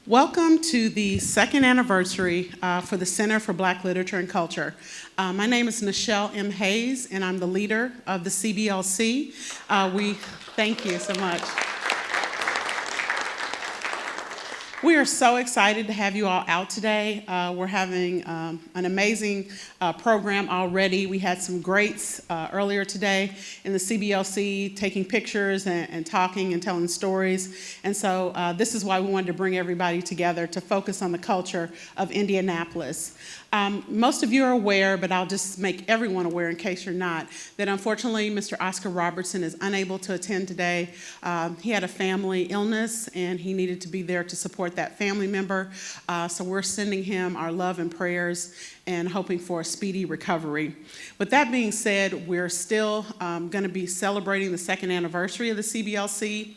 Welcome to the second anniversary for the Center for Black Literature and Culture. My name is Nichelle M. Hayes, and I'm the leader of the CBLC. Thank you so much. We are so excited to have you all out today. We're having an amazing program already. We had some greats earlier today in the CBLC taking pictures and talking and telling stories. And so this is why we wanted to bring everybody together to focus on the culture of Indianapolis. Most of you are aware, but I'll just make everyone aware in case you're not, that unfortunately Mr. Oscar Robertson is unable to attend today. He had a family illness and he needed to be there to support that family member. So we're sending him our love and prayers and hoping for a speedy recovery. With that being said, we're still going to be celebrating the second anniversary of the CBLC.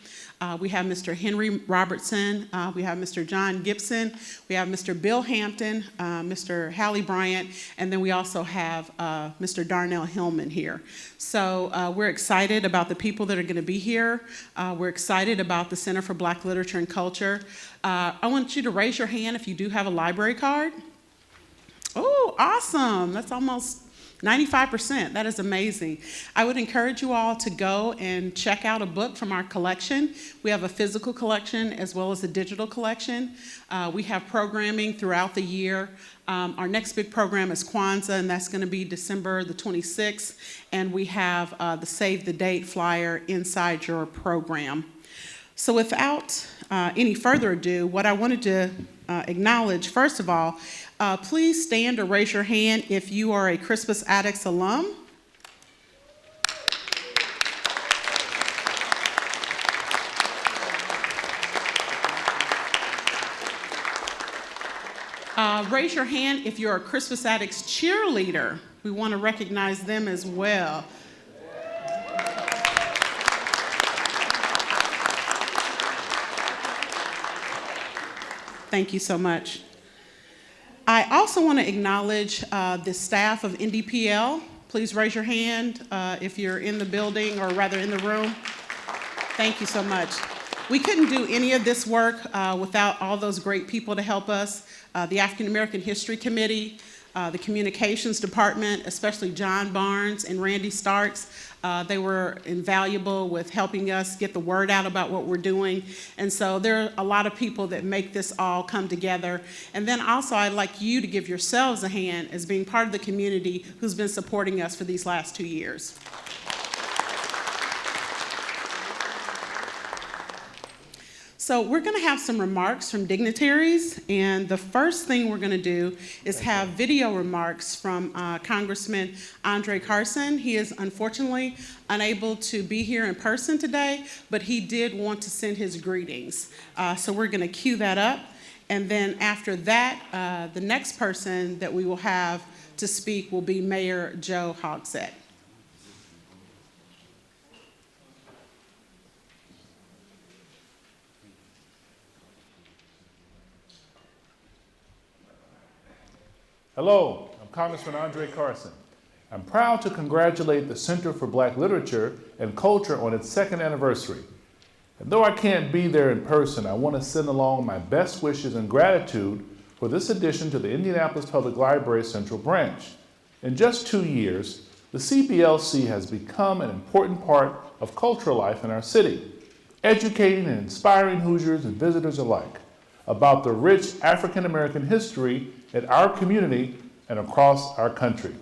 We have Mr. Henry Robertson, we have Mr. John Gibson, we have Mr. Bill Hampton, Mr. Hallie Bryant, and then we also have Mr. Darnell Hillman here. So we're excited about the people that are going to be here. We're excited about the Center for Black Literature and Culture. I want you to raise your hand if you do have a library card. Oh, awesome. That's almost 95%. That is amazing. I would encourage you all to go and check out a book from our collection. We have a physical collection as well as a digital collection. We have programming throughout the year. Our next big program is Kwanzaa, and that's going to be December the 26th. And we have the Save the Date flyer inside your program. So without any further ado, what I wanted to acknowledge, first of all, please stand or raise your hand if you are a Crispus Attucks alum. Raise your hand if you're a Crispus Attucks cheerleader. We want to recognize them as well. Thank you so much. I also want to acknowledge the staff of NDPL. Please raise your hand if you're in the building or rather in the room. Thank you so much. We couldn't do any of this work without all those great people to help us. The African American History Committee, the Communications Department, especially John Barnes and Randy Starks. They were invaluable with helping us get the word out about what we're doing. And so there are a lot of people that make this all come together. And then also I'd like you to give yourselves a hand as being part of the community who's been supporting us for these last 2 years. So we're going to have some remarks from dignitaries, and the first thing we're going to do is have video remarks from Congressman Carson. He is unfortunately unable to be here in person today, but he did want to send his greetings. So we're going to cue that up, and then after that, the next person that we will have to speak will be Mayor Joe Hogsett. Hello, I'm Congressman Carson. I'm proud to congratulate the Center for Black Literature and Culture on its second anniversary. And though I can't be there in person, I want to send along my best wishes and gratitude for this addition to the Indianapolis Public Library Central Branch. In just 2 years, the CBLC has become an important part of cultural life in our city, educating and inspiring Hoosiers and visitors alike about the rich African American history in our community and across our country.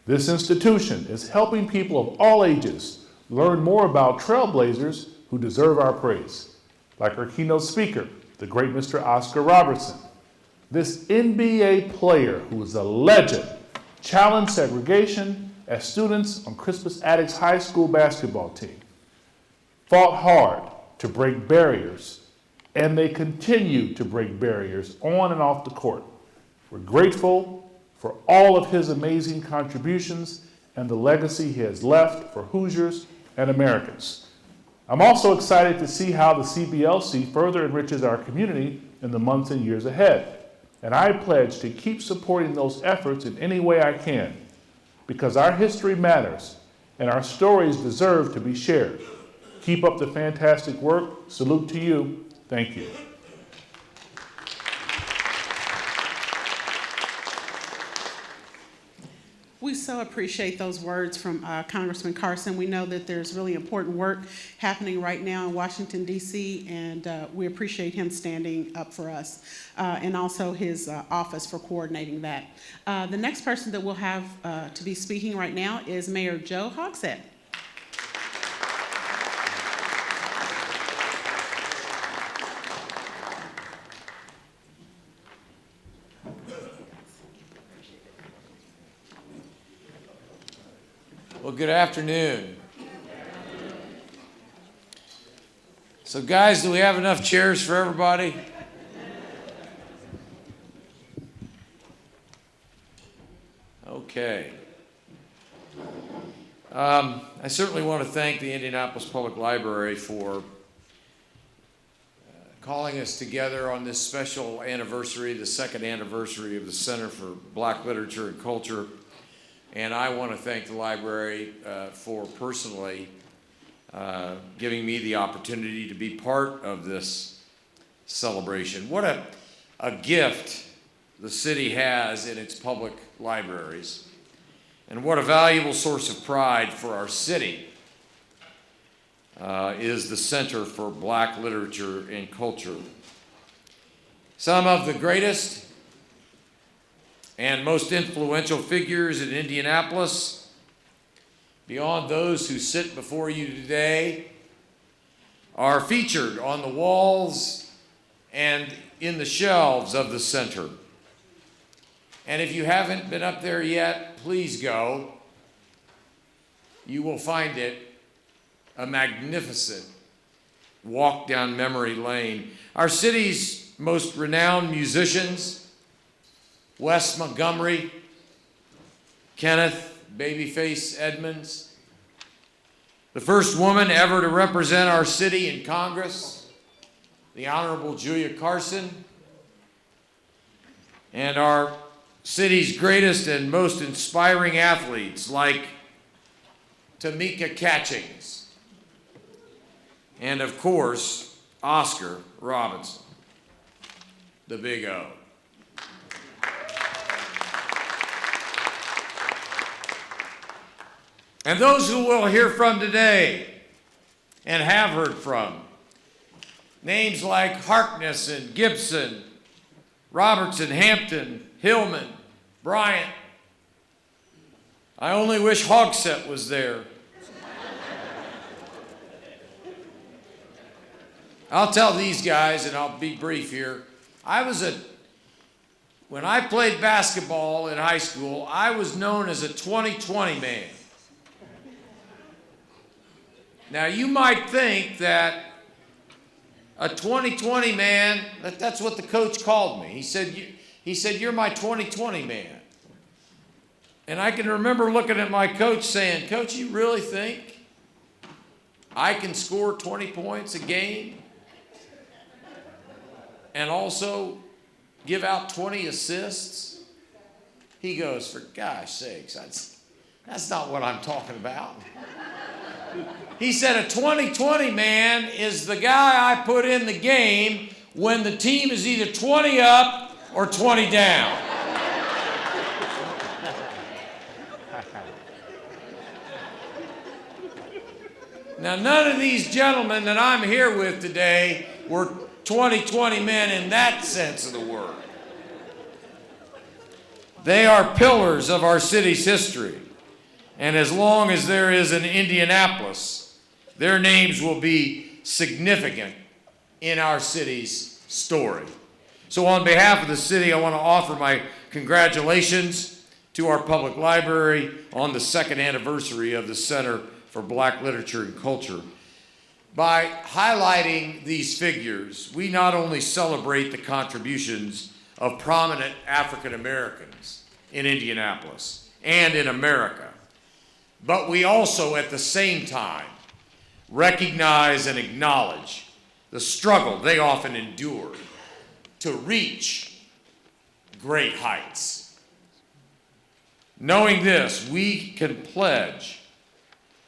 This institution is helping people of all ages learn more about trailblazers who deserve our praise, like our keynote speaker, the great Mr. Oscar Robertson. This NBA player, who is a legend, challenged segregation as students on Crispus Attucks High School basketball team, fought hard to break barriers, and they continue to break barriers on and off the court. We're grateful for all of his amazing contributions and the legacy he has left for Hoosiers and Americans. I'm also excited to see how the CBLC further enriches our community in the months and years ahead. And I pledge to keep supporting those efforts in any way I can, because our history matters and our stories deserve to be shared. Keep up the fantastic work. Salute to you. Thank you. We so appreciate those words from Congressman Carson. We know that there's really important work happening right now in Washington, D.C., and we appreciate him standing up for us, and also his office for coordinating that. The next person that we'll have to be speaking right now is Mayor Joe Hogsett. Well, good afternoon. So guys, do we have enough chairs for everybody? Okay. I certainly want to thank the Indianapolis Public Library for calling us together on this special anniversary, the second anniversary of the Center for Black Literature and Culture. And I want to thank the library for personally giving me the opportunity to be part of this celebration. What a gift the city has in its public libraries, and what a valuable source of pride for our city is the Center for Black Literature and Culture. Some of the greatest and most influential figures in Indianapolis, beyond those who sit before you today, are featured on the walls and in the shelves of the center. And if you haven't been up there yet, please go. You will find it a magnificent walk down memory lane. Our city's most renowned musicians, Wes Montgomery, Kenneth Babyface Edmonds, the first woman ever to represent our city in Congress, the Honorable Julia Carson, and our city's greatest and most inspiring athletes like Tamika Catchings, and of course, Oscar Robertson, the Big O. And those who we'll hear from today and have heard from, names like Harkness and Gibson, Robertson, Hampton, Hillman, Bryant. I only wish Hogsett was there. I'll tell these guys, and I'll be brief here. When I played basketball in high school, I was known as a 20-20 man. Now, you might think that a 20-20 man, that's what the coach called me. He said, you're my 20-20 man. And I can remember looking at my coach saying, Coach, you really think I can score 20 points a game and also give out 20 assists? He goes, for gosh sakes, that's not what I'm talking about. He said a 20-20 man is the guy I put in the game when the team is either 20 up or 20 down. Now, none of these gentlemen that I'm here with today were 20-20 men in that sense of the word. They are pillars of our city's history. And as long as there is an Indianapolis, their names will be significant in our city's story. So on behalf of the city, I want to offer my congratulations to our public library on the second anniversary of the Center for Black Literature and Culture. By highlighting these figures, we not only celebrate the contributions of prominent African Americans in Indianapolis and in America, but we also, at the same time, recognize and acknowledge the struggle they often endured to reach great heights. Knowing this, we can pledge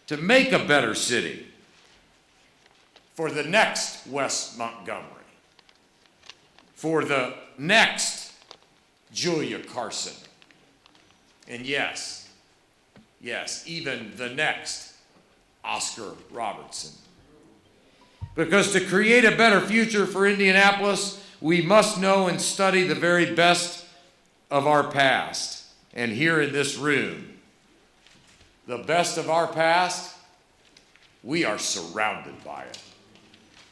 to make a better city for the next Wes Montgomery, for the next Julia Carson, and yes, Yes, even the next Oscar Robertson. Because to create a better future for Indianapolis, we must know and study the very best of our past. And here in this room, the best of our past, we are surrounded by it.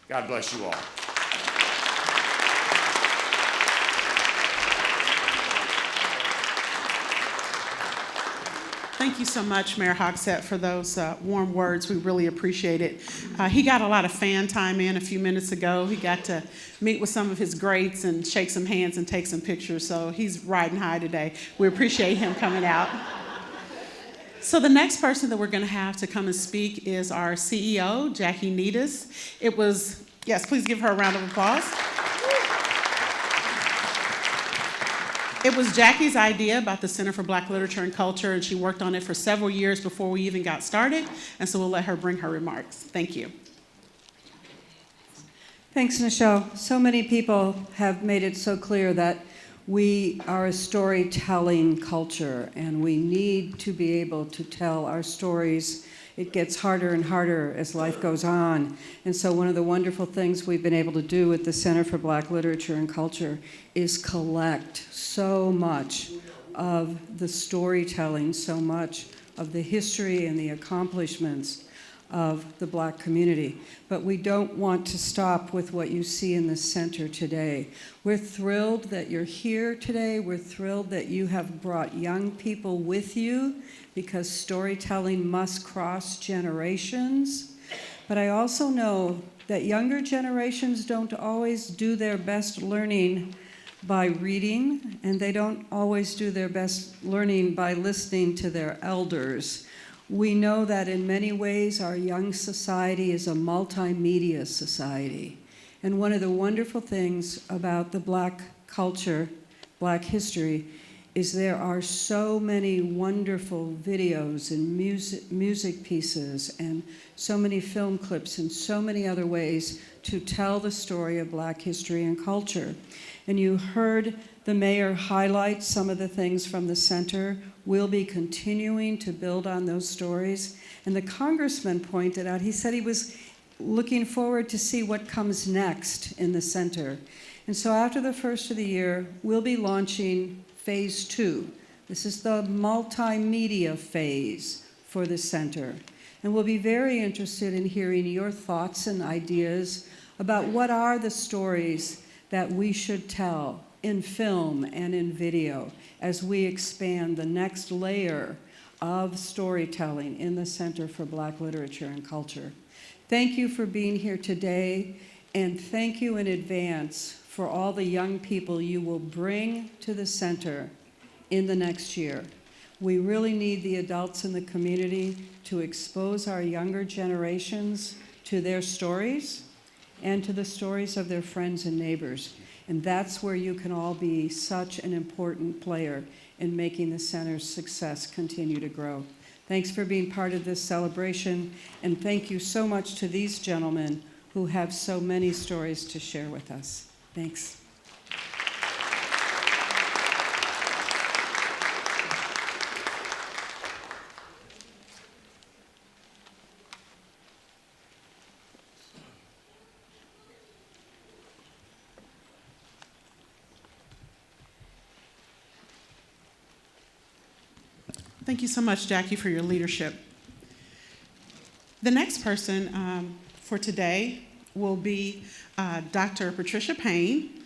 God bless you all. Thank you so much, Mayor Hogsett, for those warm words. We really appreciate it. He got a lot of fan time in a few minutes ago. He got to meet with some of his greats and shake some hands and take some pictures, so he's riding high today. We appreciate him coming out. So the next person that we're going to have to come and speak is our CEO, Jackie Needus. Yes, please give her a round of applause. It was Jackie's idea about the Center for Black Literature and Culture, and she worked on it for several years before we even got started, and so we'll let her bring her remarks. Thank you. Thanks, Michelle. So many people have made it so clear that we are a storytelling culture, and we need to be able to tell our stories. It gets harder and harder as life goes on. And so one of the wonderful things we've been able to do with the Center for Black Literature and Culture is collect so much of the storytelling, so much of the history and the accomplishments of the Black community. But we don't want to stop with what you see in the center today. We're thrilled that you're here today. We're thrilled that you have brought young people with you, because storytelling must cross generations. But I also know that younger generations don't always do their best learning by reading, and they don't always do their best learning by listening to their elders. We know that in many ways our young society is a multimedia society. And one of the wonderful things about the Black culture, Black history, is there are so many wonderful videos and music pieces and so many film clips and so many other ways to tell the story of Black history and culture. And you heard the mayor highlight some of the things from the center. We'll be continuing to build on those stories. And the Congressman pointed out, he said he was looking forward to see what comes next in the center. And so after the first of the year, we'll be launching Phase 2. This is the multimedia phase for the center. And we'll be very interested in hearing your thoughts and ideas about what are the stories that we should tell in film and in video as we expand the next layer of storytelling in the Center for Black Literature and Culture. Thank you for being here today, and thank you in advance for all the young people you will bring to the center in the next year. We really need the adults in the community to expose our younger generations to their stories and to the stories of their friends and neighbors. And that's where you can all be such an important player in making the center's success continue to grow. Thanks for being part of this celebration, and thank you so much to these gentlemen who have so many stories to share with us. Thanks. Thank you so much, Jackie, for your leadership. The next person for today will be Dr. Patricia Payne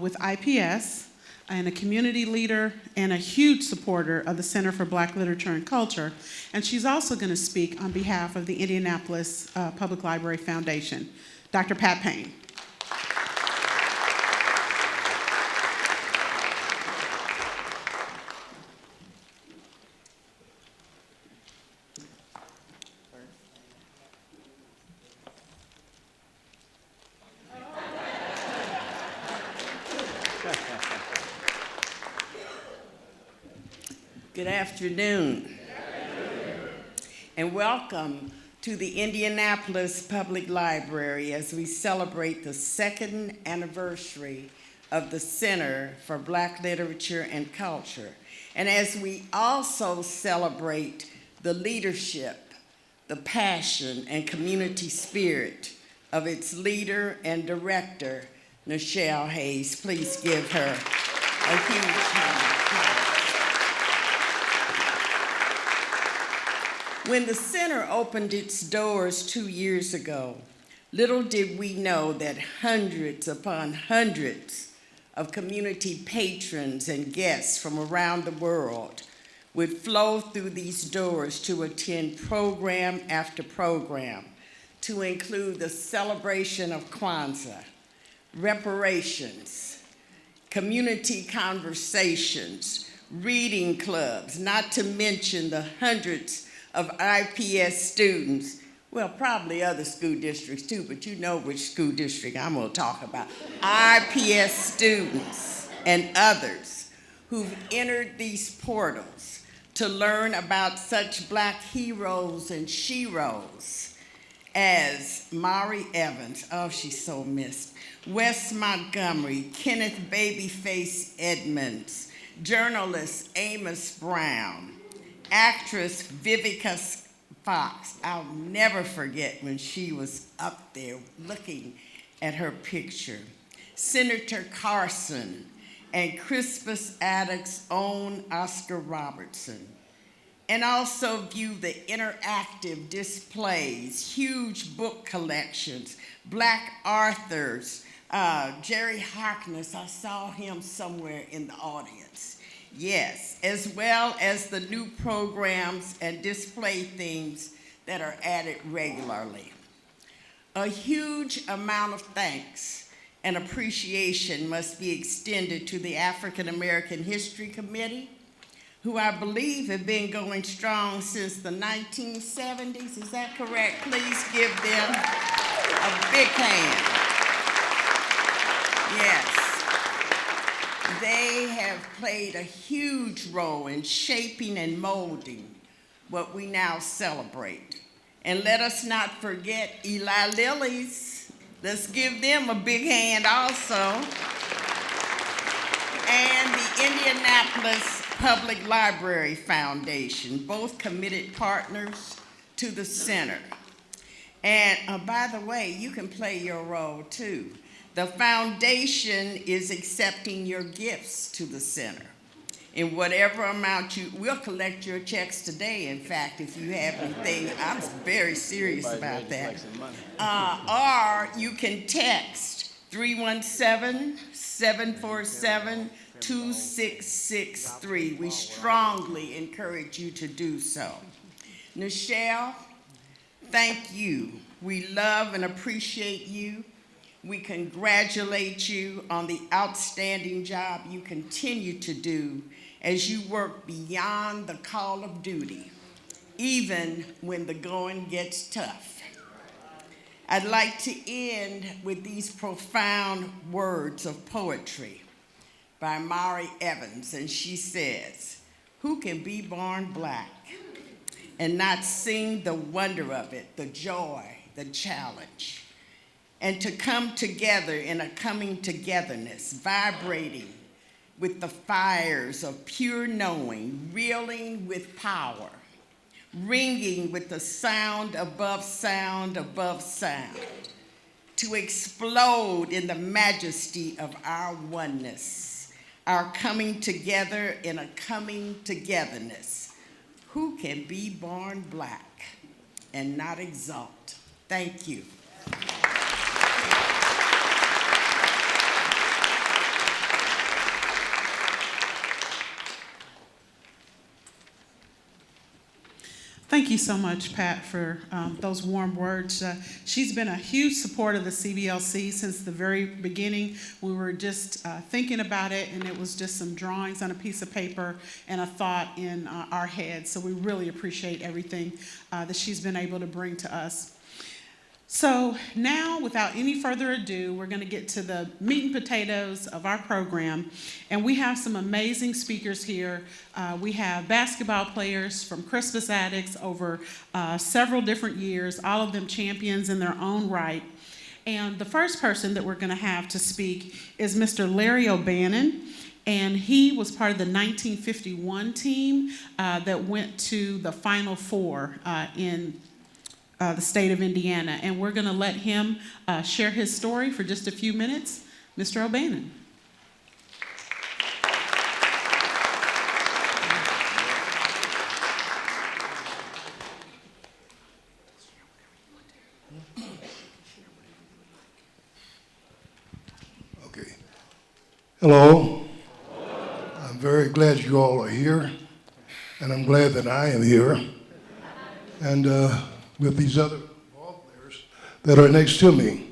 with IPS, and a community leader and a huge supporter of the Center for Black Literature and Culture. And she's also going to speak on behalf of the Indianapolis Public Library Foundation. Dr. Pat Payne. Good afternoon, and welcome to the Indianapolis Public Library as we celebrate the second anniversary of the Center for Black Literature and Culture, and as we also celebrate the leadership, the passion, and community spirit of its leader and director, Nichelle Hayes. Please give her a huge hand of applause. When the center opened its doors 2 years ago, little did we know that hundreds upon hundreds of community patrons and guests from around the world would flow through these doors to attend program after program, to include the celebration of Kwanzaa, reparations, community conversations, reading clubs, not to mention the hundreds of IPS students, well, probably other school districts too, but you know which school district I'm gonna talk about. IPS students and others who've entered these portals to learn about such Black heroes and sheroes as Mari Evans, oh, she's so missed, Wes Montgomery, Kenneth Babyface Edmonds, journalist Amos Brown, actress Vivica Fox. I'll never forget when she was up there looking at her picture. Senator Carson and Crispus Attucks' own Oscar Robertson. And also view the interactive displays, huge book collections, Black authors, Jerry Harkness, I saw him somewhere in the audience. Yes, as well as the new programs and display themes that are added regularly. A huge amount of thanks and appreciation must be extended to the African American History Committee, who I believe have been going strong since the 1970s. Is that correct? Please give them a big hand. Yes. They have played a huge role in shaping and molding what we now celebrate. And let us not forget Eli Lillies. Let's give them a big hand also. And the Indianapolis Public Library Foundation, both committed partners to the center. And by the way, you can play your role too. The foundation is accepting your gifts to the center. In whatever amount we'll collect your checks today, in fact, if you have anything. I'm very serious about that. Or you can text 317-747-2663. We strongly encourage you to do so. Nichelle, thank you. We love and appreciate you. We congratulate you on the outstanding job you continue to do as you work beyond the call of duty, even when the going gets tough. I'd like to end with these profound words of poetry by Mari Evans, and she says, "Who can be born Black and not sing the wonder of it, the joy, the challenge, and to come together in a coming togetherness, vibrating with the fires of pure knowing, reeling with power, ringing with the sound above sound above sound, to explode in the majesty of our oneness, our coming together in a coming togetherness. Who can be born Black and not exalt?" Thank you. Thank you so much, Pat, for those warm words. She's been a huge supporter of the CBLC since the very beginning. We were just thinking about it, and it was just some drawings on a piece of paper and a thought in our heads. So we really appreciate everything that she's been able to bring to us. So now, without any further ado, we're going to get to the meat and potatoes of our program. And we have some amazing speakers here. We have basketball players from Crispus Attucks over several different years, all of them champions in their own right. And the first person that we're going to have to speak is Mr. Larry O'Bannon. and he was part of the 1951 team that went to the Final Four in the state of Indiana. And we're going to let him share his story for just a few minutes. Mr. O'Bannon. Okay. Hello. I'm very glad you all are here, and I'm glad that I am here. And with these other ball players that are next to me,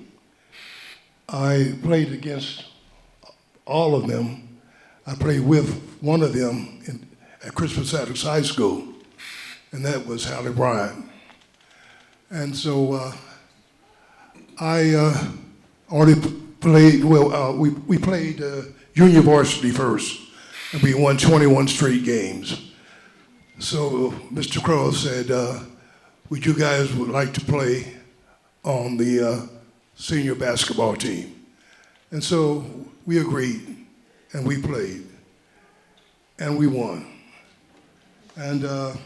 I played against all of them. I played with one of them at Christmas Adams High School, and that was Hallie Bryant. And so I already played, we played junior varsity first, and we won 21 straight games. So Mr. Crow said, would you guys would like to play on the senior basketball team? And so we agreed, and we played, and we won. And is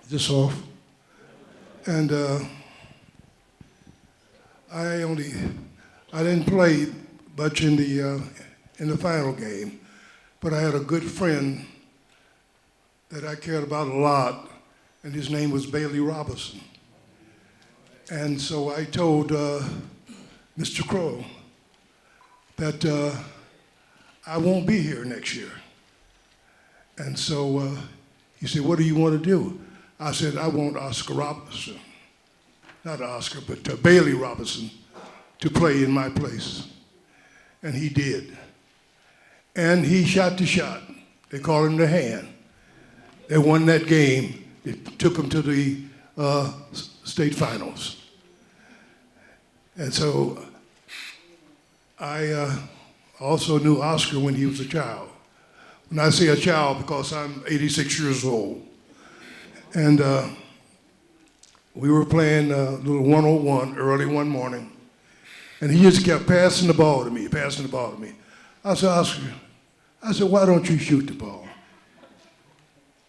this off? And I didn't play much in the final game, but I had a good friend that I cared about a lot, and his name was Bailey Robertson. And so I told Mr. Crow that I won't be here next year. And so he said, what do you want to do? I said, I want Oscar Robertson, not Oscar, but Bailey Robertson to play in my place. And he did. And he shot the shot. They called him the hand. They won that game. It took them to the state finals. And so I also knew Oscar when he was a child. When I say a child, because I'm 86 years old. And we were playing a little 101 early one morning, and he just kept passing the ball to me. I said, Oscar, why don't you shoot the ball?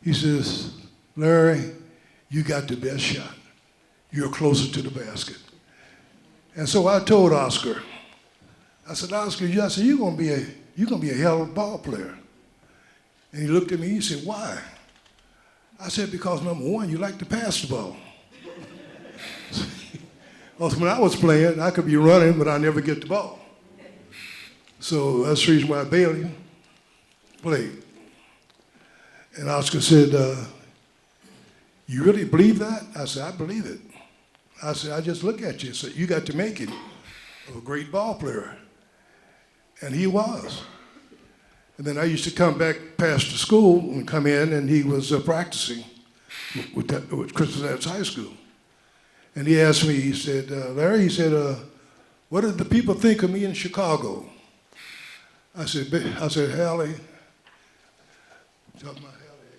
He says, Larry, you got the best shot. You're closer to the basket. And so I told Oscar, I said, Oscar, you're gonna be a hell of a ball player. And he looked at me, he said, why? I said, because number one, you like to pass the ball. Also, when I was playing, I could be running, but I never get the ball. So that's the reason why Bailey played. And Oscar said, you really believe that? I said, I believe it. I said, I just look at you. So you got to make it a great ball player. And he was. And then I used to come back past the school and come in, and he was practicing with Christmas Adams High School. And he asked me, he said, Larry, he said, what did the people think of me in Chicago? I said, Hallie, talking about Hallie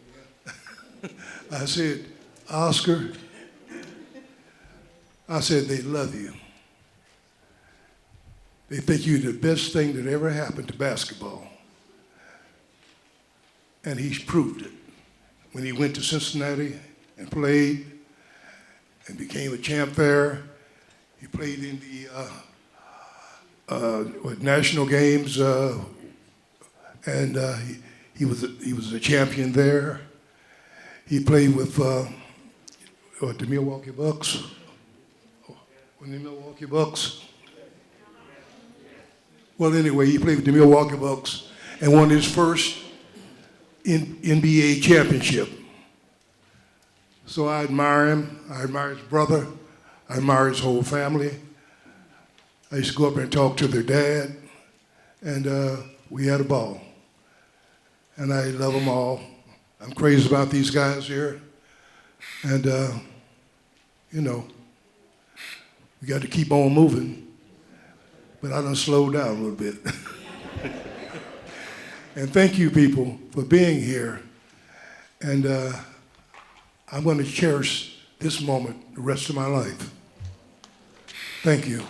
again. I said, Oscar, I said, they love you. They think you're the best thing that ever happened to basketball. And he's proved it. When he went to Cincinnati and played and became a champ there, he played in the national games, and he was a champion there. He played with the Milwaukee Bucks. When the Milwaukee Bucks. Well, anyway, he played with the Milwaukee Bucks and won his first NBA championship. So I admire him. I admire his brother. I admire his whole family. I used to go up there and talk to their dad, and we had a ball. And I love them all. I'm crazy about these guys here. And, you know, we got to keep on moving. But I done slowed down a little bit. And thank you, people, for being here. And I'm going to cherish this moment the rest of my life. Thank you.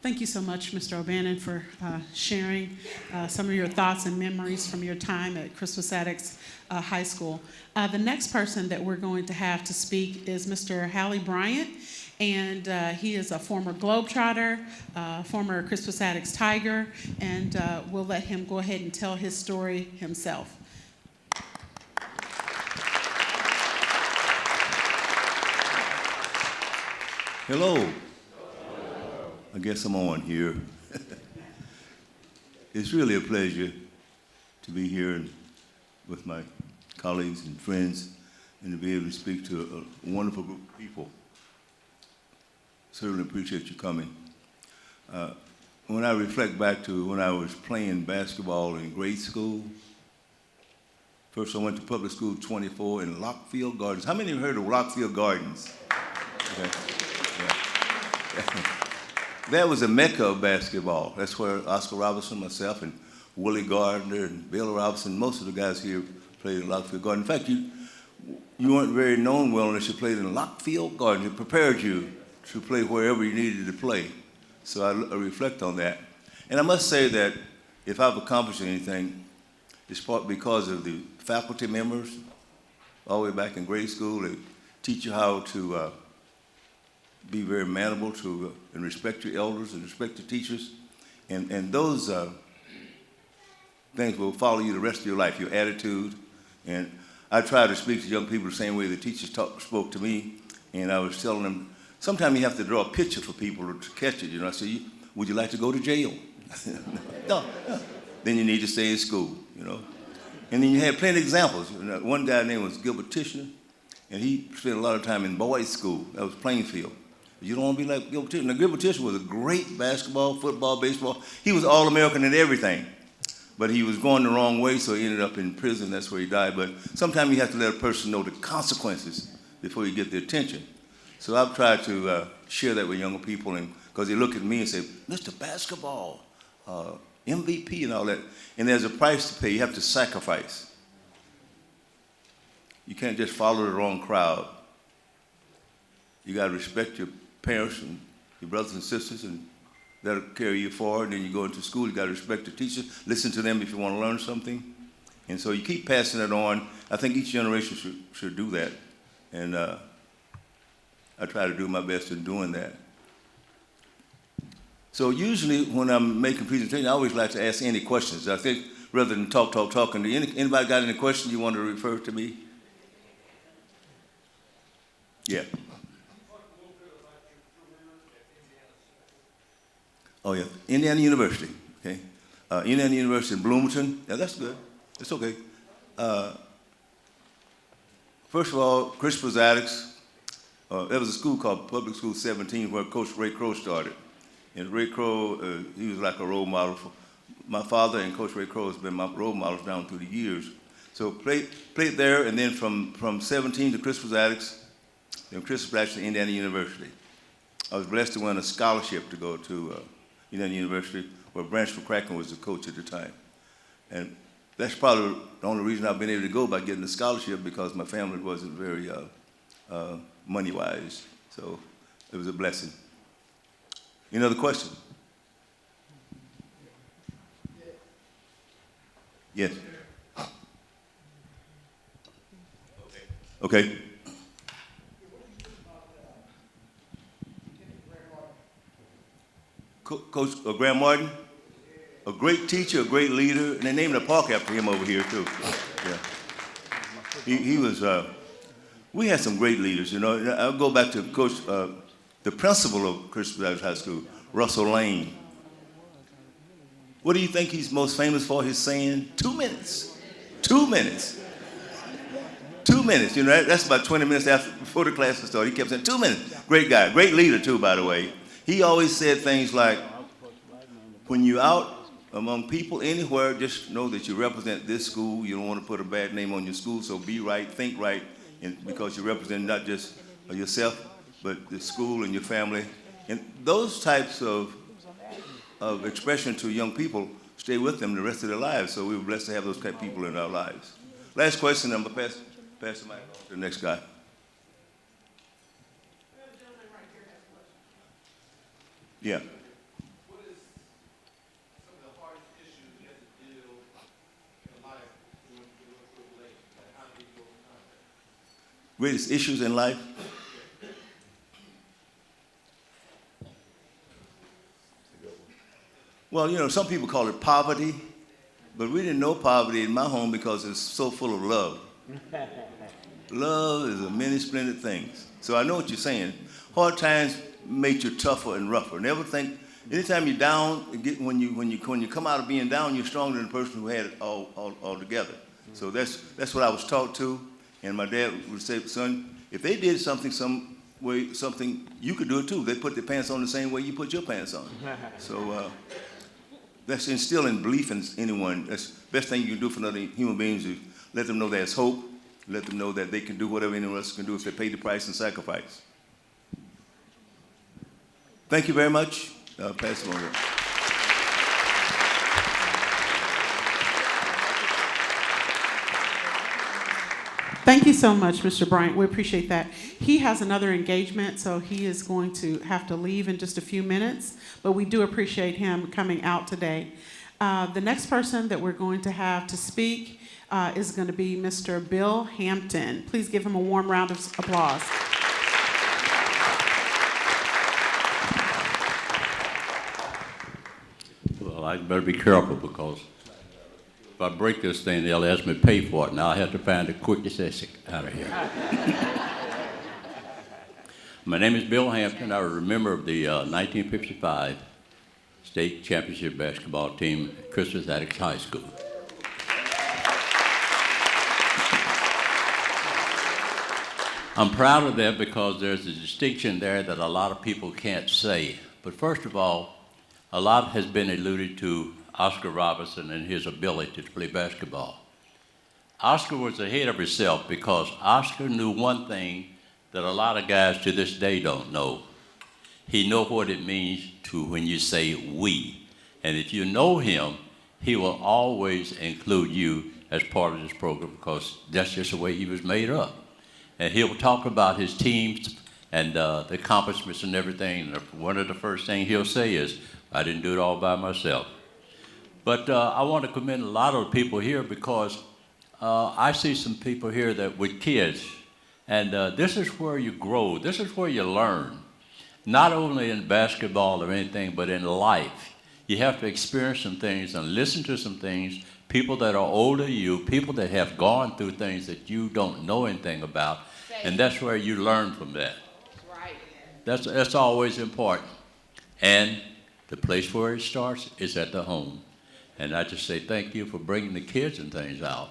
Thank you so much, Mr. O'Bannon, for sharing some of your thoughts and memories from your time at Crispus Attucks High School. The next person that we're going to have to speak is Mr. Hallie Bryant, and he is a former Globetrotter, former Crispus Attucks Tiger, and we'll let him go ahead and tell his story himself. Hello. I guess I'm on here. It's really a pleasure to be here with my colleagues and friends and to be able to speak to a wonderful group of people. Certainly appreciate you coming. When I reflect back to when I was playing basketball in grade school, first I went to public school 24 in Lockfield Gardens. How many have heard of Lockfield Gardens? Okay. Yeah. That was a mecca of basketball. That's where Oscar Robertson, myself, and Willie Gardner, and Bill Robinson, most of the guys here played in Lockfield Gardens. In fact, you weren't very known well unless you played in Lockfield Gardens. It prepared you to play wherever you needed to play. So I reflect on that. And I must say that if I've accomplished anything, it's partly because of the faculty members all the way back in grade school. They teach you how to be very manable to and respect your elders and respect your teachers. And those things will follow you the rest of your life, your attitude. And I try to speak to young people the same way the teachers spoke to me. And I was telling them, sometimes you have to draw a picture for people to catch it. You know, I say, would you like to go to jail? No. Then you need to stay in school, you know. And then you had plenty of examples. You know, one guy named was Gilbert Tishner, and he spent a lot of time in boys' school. That was Plainfield. You don't want to be like Gilbert Tishner. Now, Gilbert Tishner was a great basketball, football, baseball. He was All-American in everything. But he was going the wrong way, so he ended up in prison. That's where he died. But sometimes you have to let a person know the consequences before you get their attention. So I've tried to share that with younger people, and because they look at me and say, Mr. Basketball, MVP and all that. And there's a price to pay. You have to sacrifice. You can't just follow the wrong crowd. You got to respect your parents and your brothers and sisters, and that'll carry you forward. And then you go into school, you got to respect the teachers, listen to them if you want to learn something. And so you keep passing it on. I think each generation should do that. And I try to do my best in doing that. So usually when I'm making presentations, I always like to ask any questions. I think rather than talking, anybody got any questions you want to refer to me? Yeah. Oh, yeah. Indiana University, okay? Indiana University in Bloomington. Yeah, that's good. It's okay. First of all, Crispus Attucks. There was a school called Public School 17 where Coach Ray Crow started. And Ray Crow, he was like a role model. My father and Coach Ray Crow has been my role models down through the years. So played there, and then from 17 to Crispus Attucks, then Crispus Attucks to Indiana University. I was blessed to win a scholarship to go to Indiana University, where Branch McCracken was the coach at the time. And that's probably the only reason I've been able to go by getting a scholarship, because my family wasn't very money-wise. So it was a blessing. Any other question? Yes. Okay. Coach Graham Martin, a great teacher, a great leader, and they named a park after him over here too. Yeah. He was. We had some great leaders, you know. I'll go back to Coach, the principal of Crispus Attucks High School, Russell Lane. What do you think he's most famous for? His saying, 2 minutes. 2 minutes. 2 minutes. You know, that's about 20 minutes before the class started. He kept saying, 2 minutes. Great guy. Great leader, too, by the way. He always said things like, when you're out among people anywhere, just know that you represent this school. You don't want to put a bad name on your school, so be right, think right, and because you represent not just yourself, but the school and your family. And those types of expression to young people stay with them the rest of their lives. So we were blessed to have those type of people in our lives. Last question, I'm going to pass the mic to the next guy. Yeah. greatest issues in life? Well, you know, some people call it poverty, but we didn't know poverty in my home because it's so full of love. Love is a many splendid things. So I know what you're saying. Hard times make you tougher and rougher. Never think, anytime you're down, when you come out of being down, you're stronger than the person who had it all together. So that's what I was taught to. And my dad would say, son, if they did something some way, something, you could do it too. They put their pants on the same way you put your pants on. So that's instilling belief in anyone. That's the best thing you can do for another human beings is let them know there's hope. Let them know that they can do whatever anyone else can do if they pay the price and sacrifice. Thank you very much. Pass it on here. Thank you so much, Mr. Bryant. We appreciate that. He has another engagement, so he is going to have to leave in just a few minutes, but we do appreciate him coming out today. The next person that we're going to have to speak is going to be Mr. Bill Hampton. Please give him a warm round of applause. Well, I better be careful because if I break this thing, they'll ask me to pay for it, and I'll have to find the quickest exit out of here. My name is Bill Hampton. I was a member of the 1955 state championship basketball team at Christmas Attucks High School. I'm proud of that because there's a distinction there that a lot of people can't say. But first of all, a lot has been alluded to Oscar Robertson and his ability to play basketball. Oscar was ahead of himself because Oscar knew one thing that a lot of guys to this day don't know. He knows what it means to when you say we. And if you know him, he will always include you as part of this program because that's just the way he was made up. And he'll talk about his teams and the accomplishments and everything. And one of the first things he'll say is, I didn't do it all by myself. But I want to commend a lot of the people here because I see some people here that with kids, and this is where you grow. This is where you learn, not only in basketball or anything, but in life. You have to experience some things and listen to some things, people that are older than you, people that have gone through things that you don't know anything about, and that's where you learn from that. That's always important. And the place where it starts is at the home. And I just say thank you for bringing the kids and things out.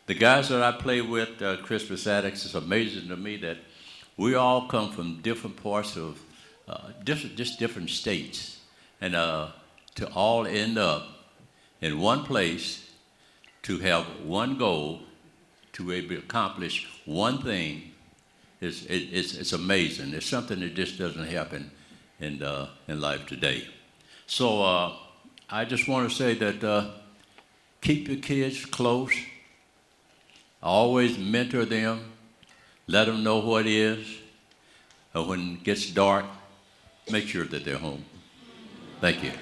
The guys that I play with, Christmas Attucks, it's amazing to me that we all come from different parts of, different states. And to all end up in one place, to have one goal, to be able to accomplish one thing, it's amazing. It's something that just doesn't happen in life today. So I just want to say that keep your kids close. Always mentor them. Let them know what it is. And when it gets dark, make sure that they're home. Thank you.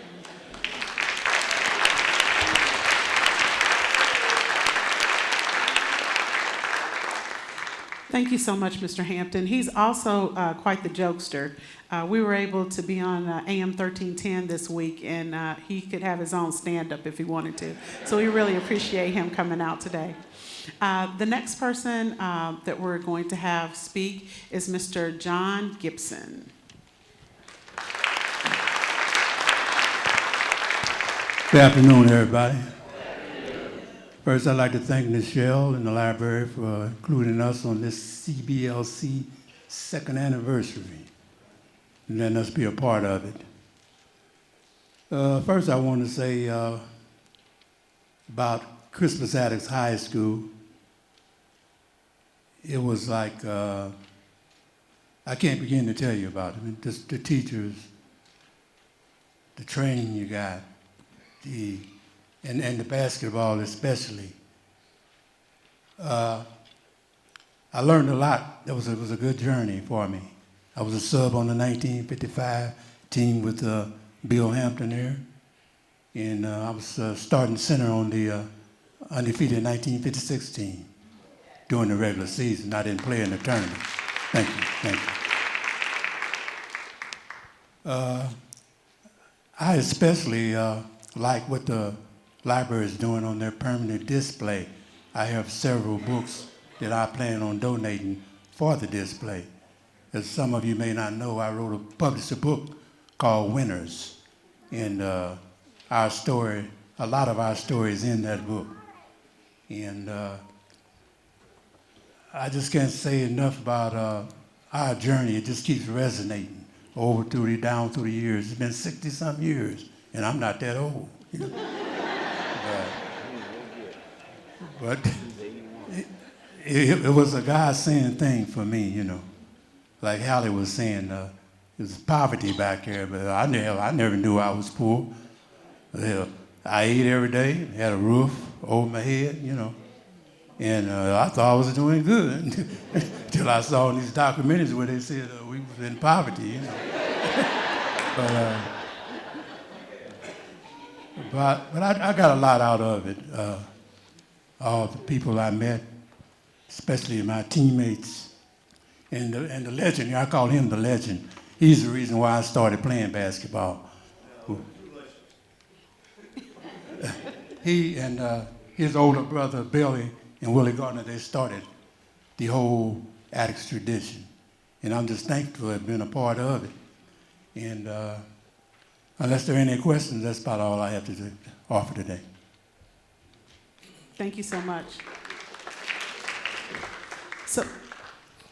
Thank you so much, Mr. Hampton. He's also quite the jokester. We were able to be on AM 1310 this week, and he could have his own stand-up if he wanted to. So we really appreciate him coming out today. The next person that we're going to have speak is Mr. John Gibson. Good afternoon, everybody. First, I'd like to thank Nichelle and the library for including us on this CBLC second anniversary and letting us be a part of it. First, I want to say about Christmas Attucks High School. It was like, I can't begin to tell you about it. I mean, just the teachers, the training you got, and the basketball especially. I learned a lot. It was a good journey for me. I was a sub on the 1955 team with Bill Hampton there, and I was starting center on the undefeated 1956 team. during the regular season. I didn't play in the tournament. Thank you, thank you. I especially like what the library is doing on their permanent display. I have several books that I plan on donating for the display. As some of you may not know, I published a book called Winners, and our story, a lot of our story is in that book. And I just can't say enough about our journey. It just keeps resonating down through the years. It's been 60-something years, and I'm not that old. You know? But it was a God-sent thing for me, you know. Like Hallie was saying, it was poverty back here, but I never knew I was poor. I ate every day, had a roof over my head, you know. And I thought I was doing good until I saw in these documentaries where they said we was in poverty, you know. but I got a lot out of it. All the people I met, especially my teammates, and the legend. I call him the legend. He's the reason why I started playing basketball. He and his older brother Billy and Willie Gardner, they started the whole Addicts tradition. And I'm just thankful to have been a part of it. And unless there are any questions, that's about all I have to offer today. Thank you so much. So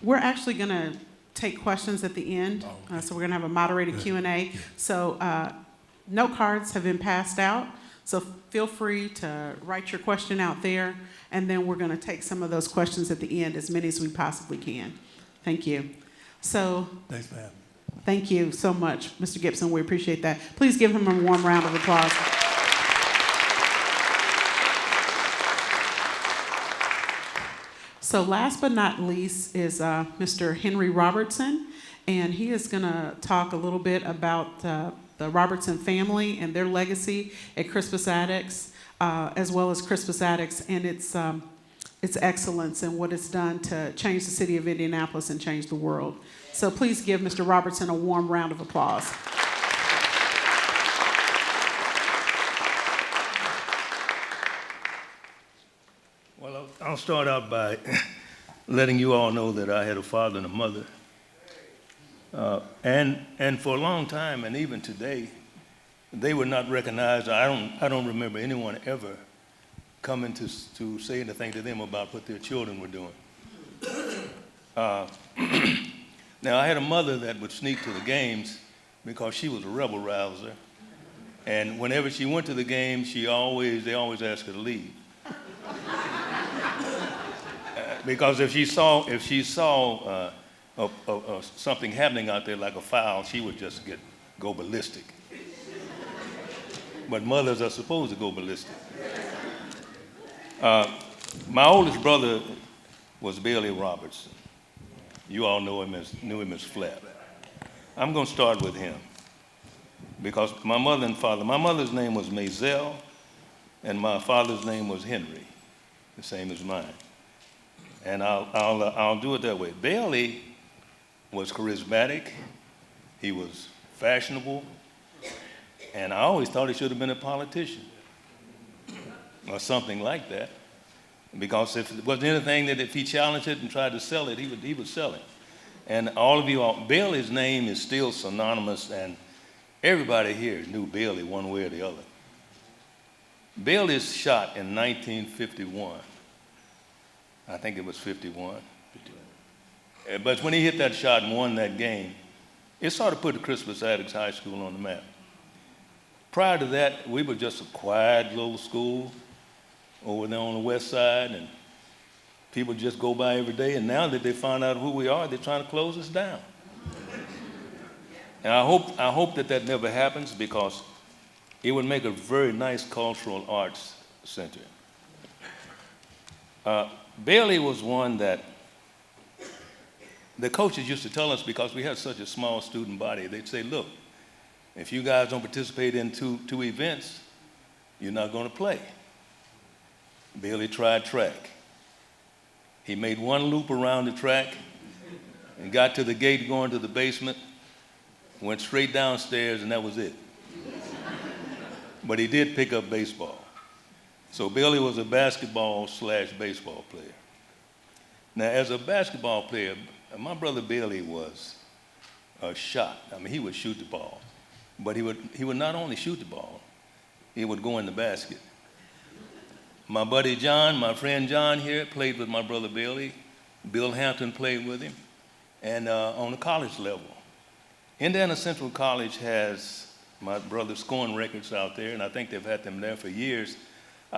we're actually going to take questions at the end. So we're going to have a moderated Q&A. So note cards have been passed out. So feel free to write your question out there, and then we're going to take some of those questions at the end, as many as we possibly can. Thank you. So thanks for having me. Thank you so much, Mr. Gibson. We appreciate that. Please give him a warm round of applause. So last but not least is Mr. Henry Robertson, and he is going to talk a little bit about the Robertson family and their legacy at Crispus Attucks, as well as Crispus Attucks and its excellence and what it's done to change the city of Indianapolis and change the world. So please give Mr. Robertson a warm round of applause. Well, I'll start out by letting you all know that I had a father and a mother. And for a long time, and even today, they were not recognized. I don't remember anyone ever coming to say anything to them about what their children were doing. Now, I had a mother that would sneak to the games because she was a rebel rouser. And whenever she went to the game, they always asked her to leave. Because if she saw something happening out there like a foul, she would just go ballistic. But mothers are supposed to go ballistic. My oldest brother was Bailey Robertson. You all knew him as Flap. I'm going to start with him because my mother and father, my mother's name was Maisel, and my father's name was Henry, the same as mine. And I'll do it that way. Bailey was charismatic. He was fashionable. And I always thought he should have been a politician or something like that. Because if it wasn't anything that if he challenged it and tried to sell it, he would sell it. And all of you, Bailey's name is still synonymous, and everybody here knew Bailey one way or the other. Bailey's shot in 1951. I think it was 51. But when he hit that shot and won that game, it sort of put the Crispus Attucks High School on the map. Prior to that, we were just a quiet little school over there on the west side, and people just go by every day, and now that they found out who we are, they're trying to close us down. And I hope that never happens, because it would make a very nice cultural arts center. Bailey was one that the coaches used to tell us, because we had such a small student body, they'd say, look, if you guys don't participate in two events, you're not going to play. Bailey tried track. He made one loop around the track and got to the gate going to the basement, went straight downstairs, and that was it. But he did pick up baseball. So Billy was a basketball/baseball player. Now, as a basketball player, my brother Billy was a shot. I mean, he would shoot the ball. But he would not only shoot the ball, he would go in the basket. My buddy John, my friend John here, played with my brother Billy. Bill Hampton played with him. And on the college level, Indiana Central College has my brother's scoring records out there, and I think they've had them there for years.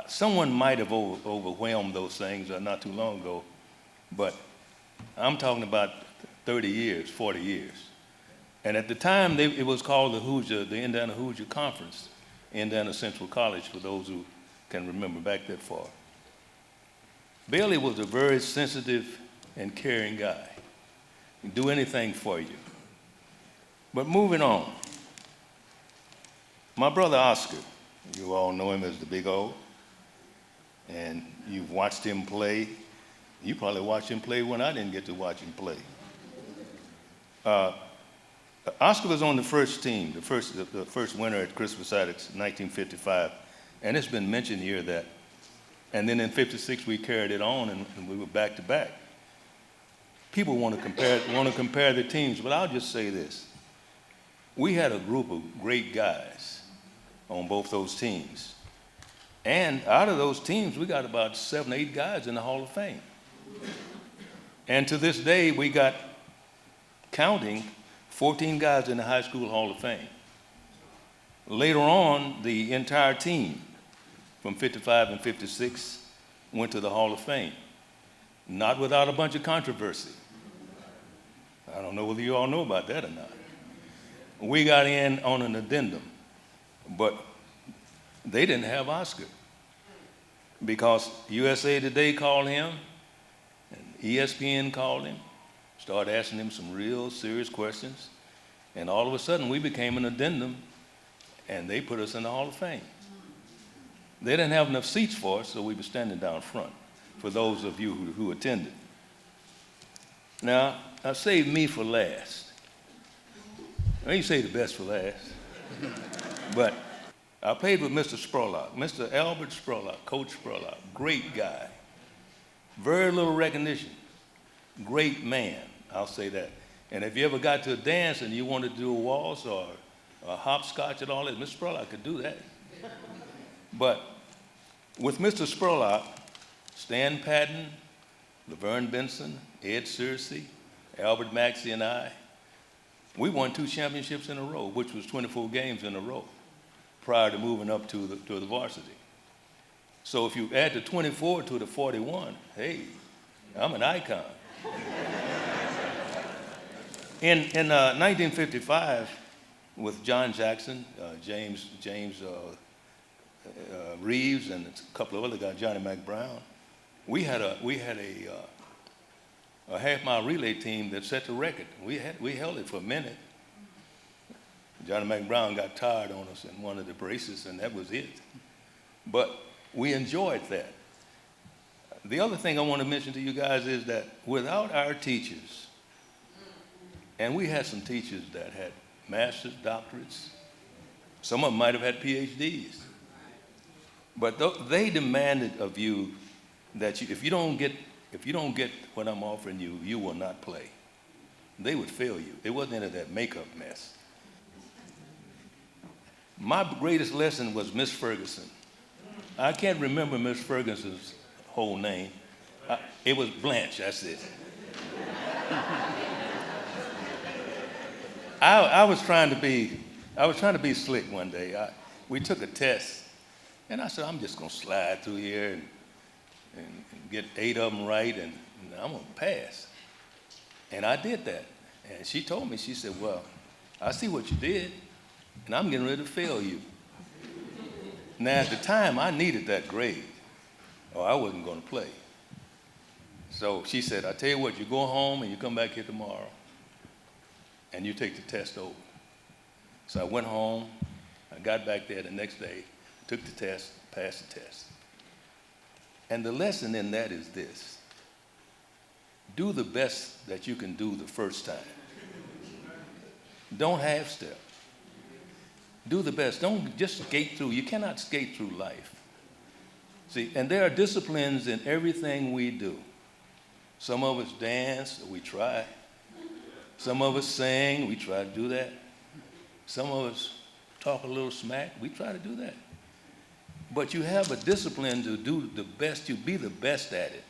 Someone might have overwhelmed those things not too long ago, but I'm talking about 30 years, 40 years. And at the time, it was called the Indiana Hoosier Conference, Indiana Central College, for those who can remember back that far. Billy was a very sensitive and caring guy. He'd do anything for you. But moving on, my brother Oscar, you all know him as the Big O, and you've watched him play. You probably watched him play when I didn't get to watch him play. Oscar was on the first team, the first winner at Christmas Attucks, 1955, and it's been mentioned here that, and then in '56 we carried it on and we were back to back. People want to compare the teams, but I'll just say this: we had a group of great guys on both those teams, and out of those teams we got about 7 or 8 guys in the Hall of Fame. And to this day we got, counting, 14 guys in the High School Hall of Fame. Later on, the entire team from '55 and '56 went to the Hall of Fame, not without a bunch of controversy. I don't know whether you all know about that or not. We got in on an addendum, but they didn't have Oscar because USA Today called him and ESPN called him, started asking him some real serious questions, and all of a sudden we became an addendum and they put us in the Hall of Fame. They didn't have enough seats for us, so we were standing down front for those of you who attended. Now, I saved me for last. I ain't say the best for last, but I played with Mr. Spurlock, Mr. Albert Spurlock, Coach Spurlock, great guy, very little recognition, great man, I'll say that. And if you ever got to a dance and you wanted to do a waltz or a hopscotch and all that, Mr. Spurlock could do that. But with Mr. Spurlock, Stan Patton, Laverne Benson, Ed Searcy, Albert Maxey, and I, we won 2 championships in a row, which was 24 games in a row, prior to moving up to the varsity. So if you add the 24 to the 41, hey, I'm an icon. In 1955, with John Jackson, James Reeves, and a couple of other guys, Johnny McBrown, we had a half-mile relay team that set the record. We held it for a minute. Johnny McBrown got tired on us in one of the races, and that was it. But we enjoyed that. The other thing I want to mention to you guys is that without our teachers, and we had some teachers that had master's, doctorates, some of them might have had PhDs, but they demanded of you that if you don't get what I'm offering you, you will not play. They would fail you. It wasn't any of that makeup mess. My greatest lesson was Miss Ferguson. I can't remember Miss Ferguson's whole name. It was Blanche, that's it. I was trying to be slick one day. We took a test, and I said, I'm just gonna slide through here and get 8 of them right, and I'm gonna pass. And I did that. And she told me, she said, well, I see what you did, and I'm getting ready to fail you. Now, at the time, I needed that grade, or I wasn't gonna play. So she said, I tell you what, you go home and you come back here tomorrow, and you take the test over. So I went home, I got back there the next day, took the test, passed the test. And the lesson in that is this: do the best that you can do the first time. Don't half step. Do the best. Don't just skate through. You cannot skate through life. See, and there are disciplines in everything we do. Some of us dance, we try. Some of us sing, we try to do that. Some of us talk a little smack, we try to do that. But you have a discipline to do the best, you be the best at it.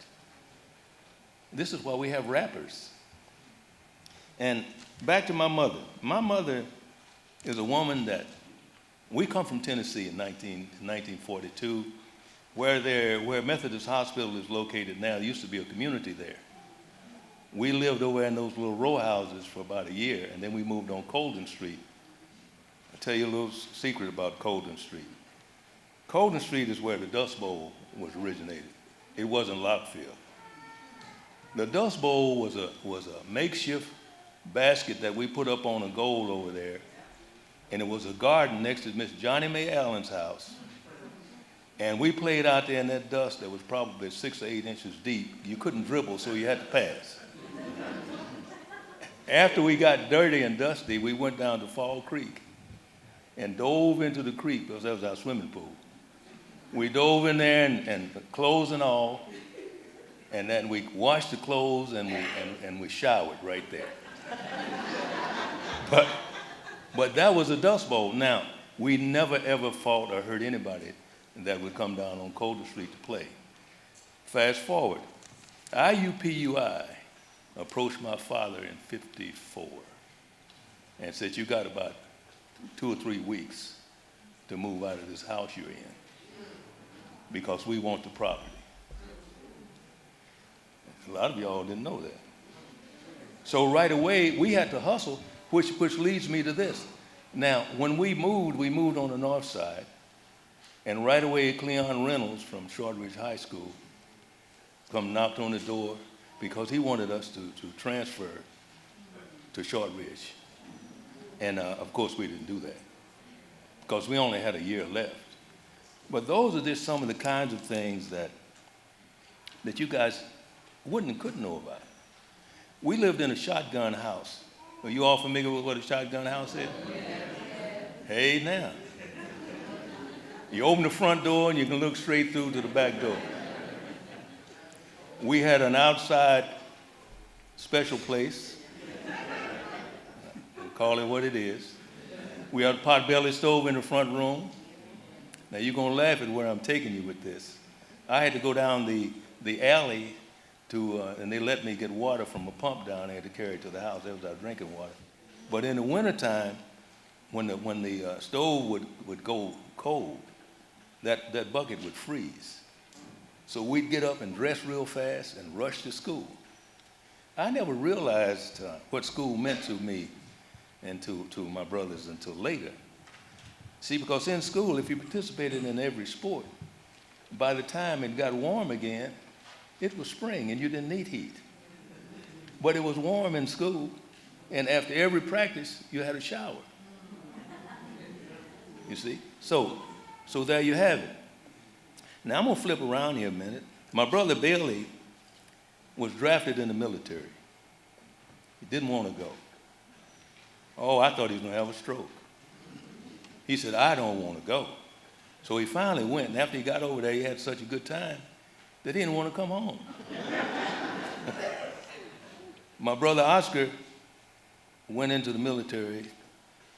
This is why we have rappers. And back to my mother. My mother is a woman that, we come from Tennessee in 1942, where Methodist Hospital is located now. There used to be a community there. We lived over in those little row houses for about a year, and then we moved on Colden Street. I'll tell you a little secret about Colden Street. Colden Street is where the Dust Bowl was originated. It wasn't Lockfield. The Dust Bowl was a makeshift basket that we put up on a goal over there, and it was a garden next to Miss Johnny Mae Allen's house. And we played out there in that dust that was probably 6 or 8 inches deep. You couldn't dribble, so you had to pass. After we got dirty and dusty, we went down to Fall Creek and dove into the creek, because that was our swimming pool. We dove in there and clothes and all, and then we washed the clothes and we showered right there. But that was a dust bowl. Now, we never ever fought or hurt anybody that would come down on Colden Street to play. Fast forward, IUPUI approached my father in '54 and said, you got about 2 or 3 weeks to move out of this house you're in because we want the property. A lot of y'all didn't know that. So right away, we had to hustle, which leads me to this. Now, when we moved on the north side, and right away, Cleon Reynolds from Shortridge High School come knocked on the door because he wanted us to transfer to Shortridge. And of course, we didn't do that because we only had a year left. But those are just some of the kinds of things that you guys couldn't know about. We lived in a shotgun house. Are you all familiar with what a shotgun house is? Hey, now. You open the front door and you can look straight through to the back door. We had an outside special place. We'll call it what it is. We had a potbelly stove in the front room. Now you're gonna laugh at where I'm taking you with this. I had to go down the alley and they let me get water from a pump down there to carry to the house. That was our drinking water. But in the wintertime, when the stove would go cold, that bucket would freeze. So we'd get up and dress real fast and rush to school. I never realized what school meant to me and to my brothers until later. See, because in school, if you participated in every sport, by the time it got warm again, it was spring and you didn't need heat. But it was warm in school, and after every practice, you had a shower. You see? So there you have it. Now I'm gonna flip around here a minute. My brother Bailey was drafted in the military. He didn't want to go. Oh, I thought he was gonna have a stroke. He said, I don't want to go. So he finally went, and after he got over there, he had such a good time that he didn't want to come home. My brother Oscar went into the military,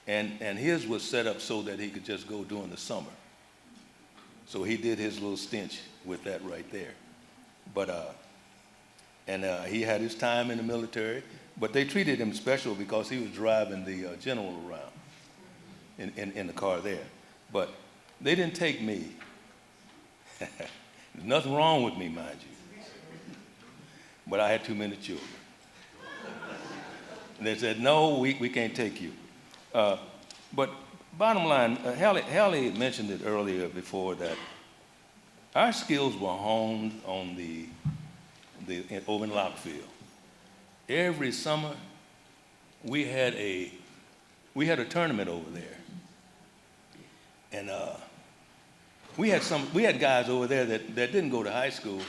and his was set up so that he could just go during the summer. So he did his little stint with that right there. But, he had his time in the military, but they treated him special because he was driving the general around in the car there. But they didn't take me. There's nothing wrong with me, mind you. But I had too many children. And they said, no, we can't take you. But bottom line, Hallie mentioned it earlier before that our skills were honed on over in Lockfield. Every summer, we had a tournament over there. And we had guys over there that didn't go to high school,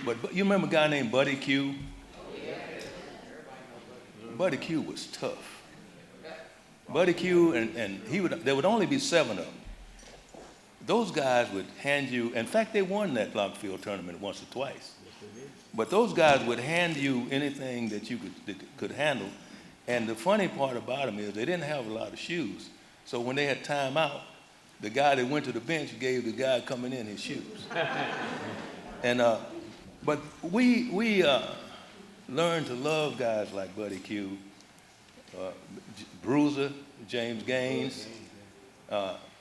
but you remember a guy named Buddy Q? Buddy Q was tough. Buddy Q, and there would only be 7 of them. Those guys would hand you, in fact, they won that Lockfield tournament once or twice. But those guys would hand you anything that you could handle. And the funny part about them is they didn't have a lot of shoes. So when they had time out, the guy that went to the bench gave the guy coming in his shoes. And but we learned to love guys like Buddy Q, Bruiser, James Gaines.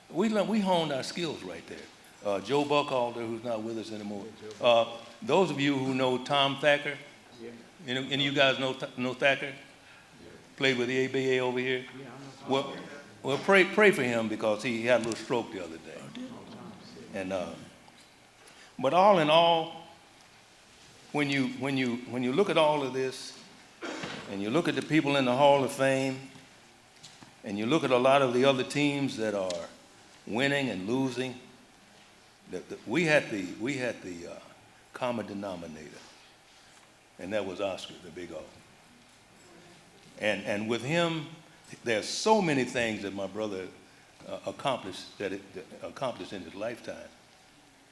We honed our skills right there. Joe Buckhalter, who's not with us anymore. Those of you who know Tom Thacker, any of you guys know Thacker? Played with the ABA over here? Well, pray for him because he had a little stroke the other day. And but all in all, when you look at all of this, and you look at the people in the Hall of Fame, and you look at a lot of the other teams that are winning and losing, we had the common denominator, and that was Oscar, the big O. And with him, there's so many things that my brother accomplished in his lifetime.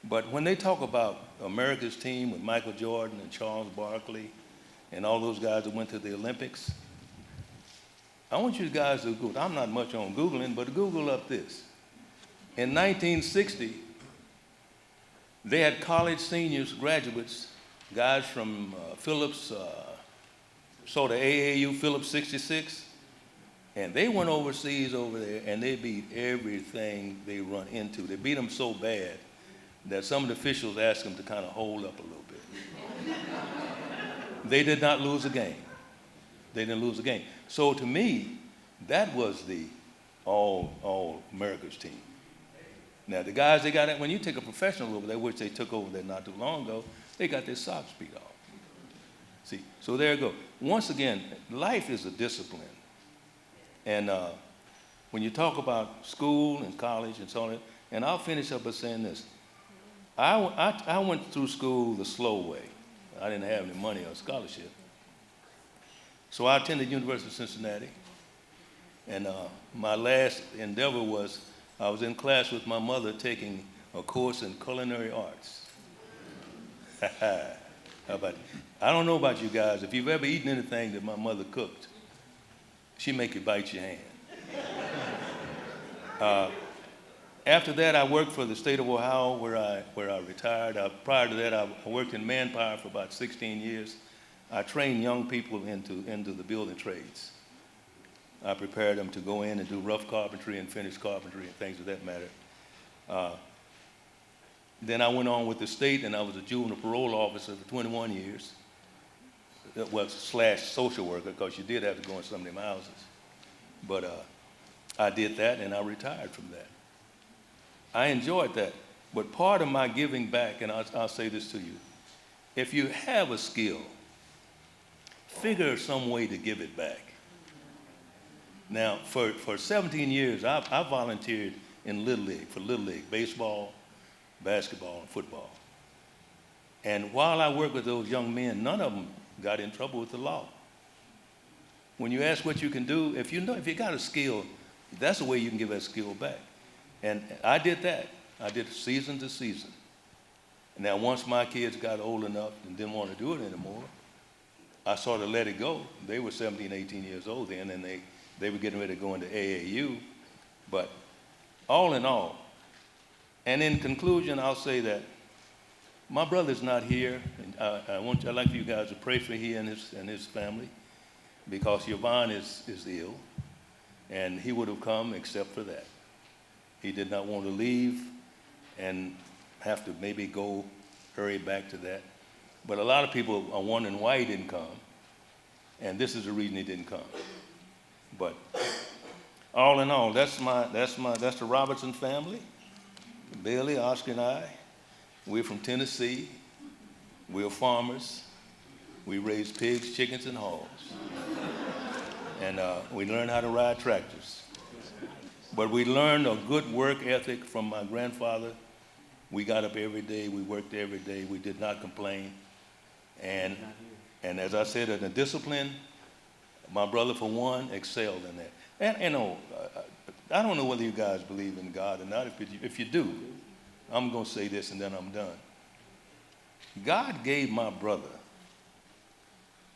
But when they talk about America's team with Michael Jordan and Charles Barkley and all those guys that went to the Olympics, I want you guys to Google. I'm not much on Googling, but Google up this. In 1960, they had college seniors, graduates, guys from Phillips, sort of AAU, Phillips 66, and they went overseas over there, and they beat everything they run into. They beat them so bad that some of the officials asked them to kind of hold up a little bit. They did not lose a game. They didn't lose a game. So to me, that was the all America's team. Now, the guys they got, when you take a professional over there, which they took over there not too long ago, they got their socks beat off. See, so there you go. Once again, life is a discipline. And when you talk about school and college and so on, and I'll finish up by saying this. I went through school the slow way. I didn't have any money or scholarship. So I attended University of Cincinnati. And my last endeavor was I was in class with my mother taking a course in culinary arts. How about it? I don't know about you guys. If you've ever eaten anything that my mother cooked, she make you bite your hand. After that, I worked for the state of Ohio, where I retired. Prior to that, I worked in manpower for about 16 years. I trained young people into the building trades. I prepared them to go in and do rough carpentry and finish carpentry and things of that matter. Then I went on with the state, and I was a juvenile parole officer for 21 years. Well, / social worker, because you did have to go in some of them houses. But I did that, and I retired from that. I enjoyed that. But part of my giving back, and I'll say this to you, if you have a skill, figure some way to give it back. Now, for 17 years, I volunteered in Little League, baseball, basketball, and football. And while I worked with those young men, none of them got in trouble with the law. When you ask what you can do, if you got a skill, that's the way you can give that skill back. And I did that. I did season to season. Now, once my kids got old enough and didn't want to do it anymore, I sort of let it go. They were 17, 18 years old then, and they were getting ready to go into AAU. But all in all, and in conclusion, I'll say that my brother's not here. And I'd like for you guys to pray for he and his family, because Yvonne is ill, and he would have come except for that. He did not want to leave and have to maybe go hurry back to that. But a lot of people are wondering why he didn't come, and this is the reason he didn't come. But all in all, that's the Robertson family. Billy, Oscar, and I. We're from Tennessee. We're farmers. We raise pigs, chickens, and hogs. And we learn how to ride tractors. But we learned a good work ethic from my grandfather. We got up every day. We worked every day. We did not complain. And as I said, in a discipline, My brother, for one, excelled in that. And you know, I don't know whether you guys believe in God or not. If you do, I'm going to say this and then I'm done. God gave my brother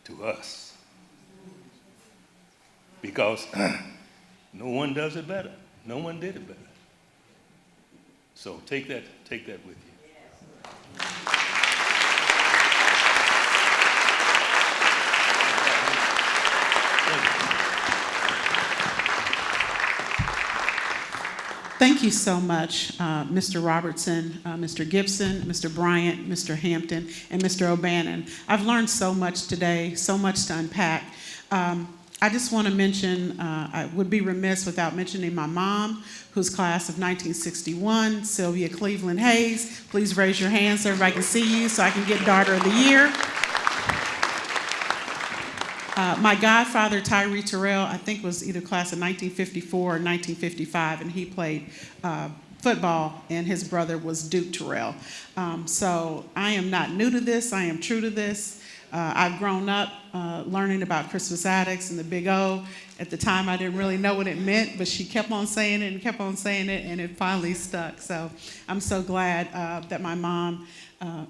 to us because no one does it better. No one did it better. So take that with you. Thank you so much, Mr. Robertson, Mr. Gibson, Mr. Bryant, Mr. Hampton, and Mr. O'Bannon. I've learned so much today, so much to unpack. I just want to mention, I would be remiss without mentioning my mom, who's class of 1961, Sylvia Cleveland Hayes. Please raise your hand so everybody can see you so I can get Daughter of the Year. My godfather, Tyree Terrell, I think was either class of 1954 or 1955, and he played football, and his brother was Duke Terrell. So I am not new to this. I am true to this. I've grown up learning about Crispus Attucks and the Big O. At the time, I didn't really know what it meant, but she kept on saying it and kept on saying it, and it finally stuck. So I'm so glad that my mom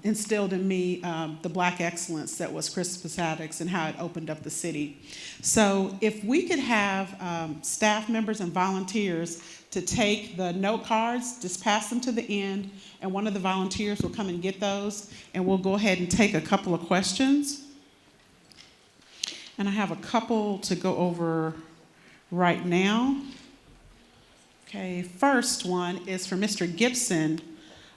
instilled in me the Black excellence that was Crispus Attucks and how it opened up the city. So if we could have staff members and volunteers to take the note cards, just pass them to the end, and one of the volunteers will come and get those, and we'll go ahead and take a couple of questions. And I have a couple to go over right now. Okay, first one is for Mr. Gibson.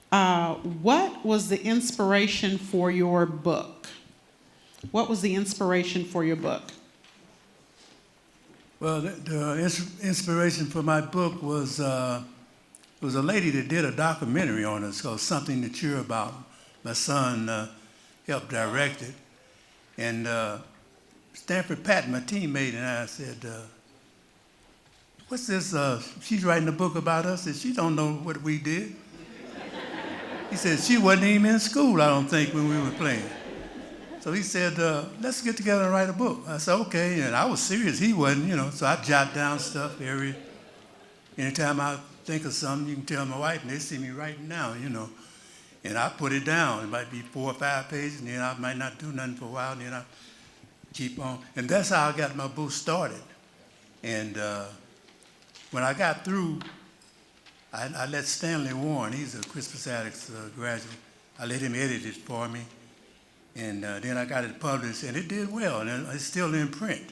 What was the inspiration for your book? What was the inspiration for your book? Well, the inspiration for my book was a lady that did a documentary on us called Something to Cheer About. My son helped direct it. And Stanford Pat, my teammate, and I said, what's this? She's writing a book about us, and she don't know what we did. He said, she wasn't even in school, I don't think, when we were playing. So he said, let's get together and write a book. I said, okay, and I was serious, he wasn't, you know, so I jot down stuff anytime I think of something, you can tell my wife, and they see me writing down, you know. And I put it down. It might be 4 or 5 pages, and then I might not do nothing for a while, and then I keep on. And that's how I got my book started. And when I got through, I let Stanley Warren, he's a Crispus Attucks graduate, I let him edit it for me. And then I got it published, and it did well, and it's still in print.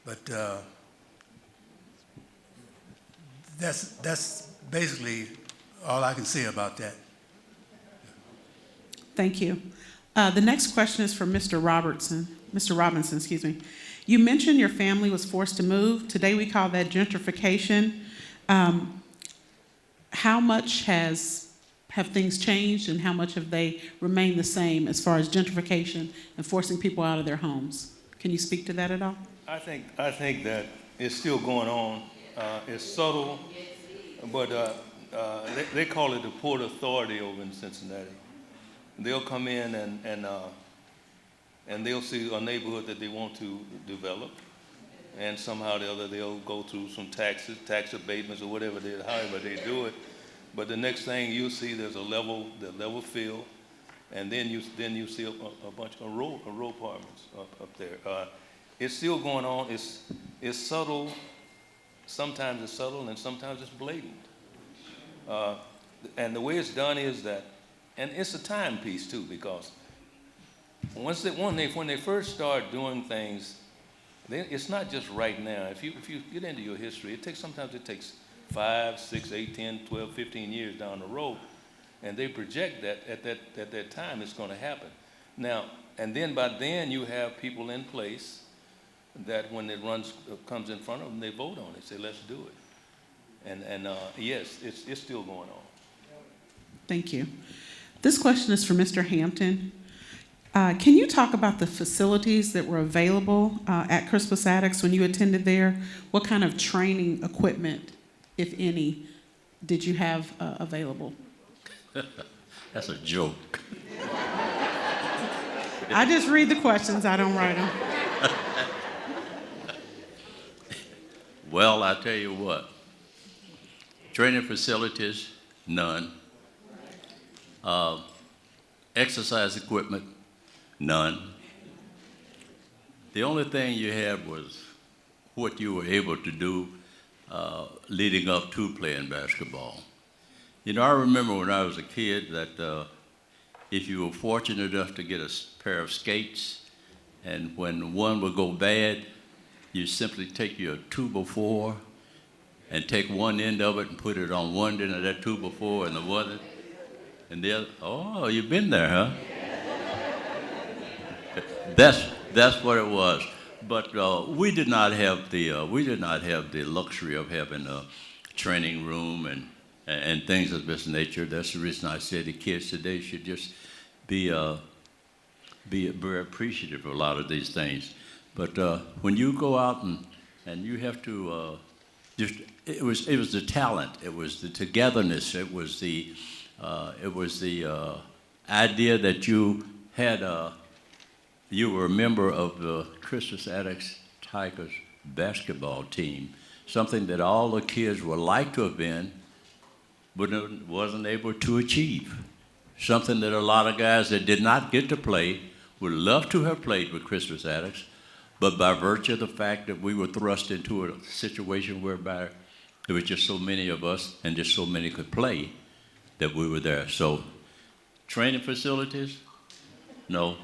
But that's basically all I can say about that. Thank you. The next question is for Mr. Robertson. Mr. Robinson, excuse me. You mentioned your family was forced to move. Today we call that gentrification. How much have things changed, and how much have they remained the same as far as gentrification and forcing people out of their homes? Can you speak to that at all? I think that it's still going on. It's subtle, but they call it the Port Authority over in Cincinnati. They'll come in and they'll see a neighborhood that they want to develop, and somehow or the other they'll go through some tax abatements or whatever however they do it. But the next thing you see, there's the level field, and then you see a bunch of row apartments up there. It's still going on. It's subtle. Sometimes it's subtle, and sometimes it's blatant. And the way it's done is that, and it's a timepiece too, because when they first start doing things, it's not just right now. If you get into your history, sometimes it takes 5, 6, 8, 10, 12, 15 years down the road, and they project that at that time it's going to happen. Now, and then by then you have people in place that when it comes in front of them, they vote on it, say, let's do it. And yes, it's still going on. Thank you. This question is for Mr. Hampton. Can you talk about the facilities that were available at Crispus Attucks when you attended there? What kind of training equipment, if any, did you have available? That's a joke. I just read the questions, I don't write them. Well, I tell you what, training facilities, none. Exercise equipment, none. The only thing you had was what you were able to do leading up to playing basketball. You know, I remember when I was a kid that if you were fortunate enough to get a pair of skates, and when one would go bad, you simply take your 2x4 and take one end of it and put it on one end of that 2x4 and the other, and the other. Oh, you've been there, huh? That's what it was. But we did not have the luxury of having a training room and things of this nature. That's the reason I said the kids today should just be very appreciative of a lot of these things. But when you go out and you have to it was the talent, it was the togetherness, it was the idea that you had you were a member of the Christmas Addicts Tigers basketball team, something that all the kids would like to have been, but wasn't able to achieve. Something that a lot of guys that did not get to play would love to have played with Christmas Addicts, but by virtue of the fact that we were thrust into a situation whereby there was just so many of us and just so many could play that we were there. So, training facilities, no.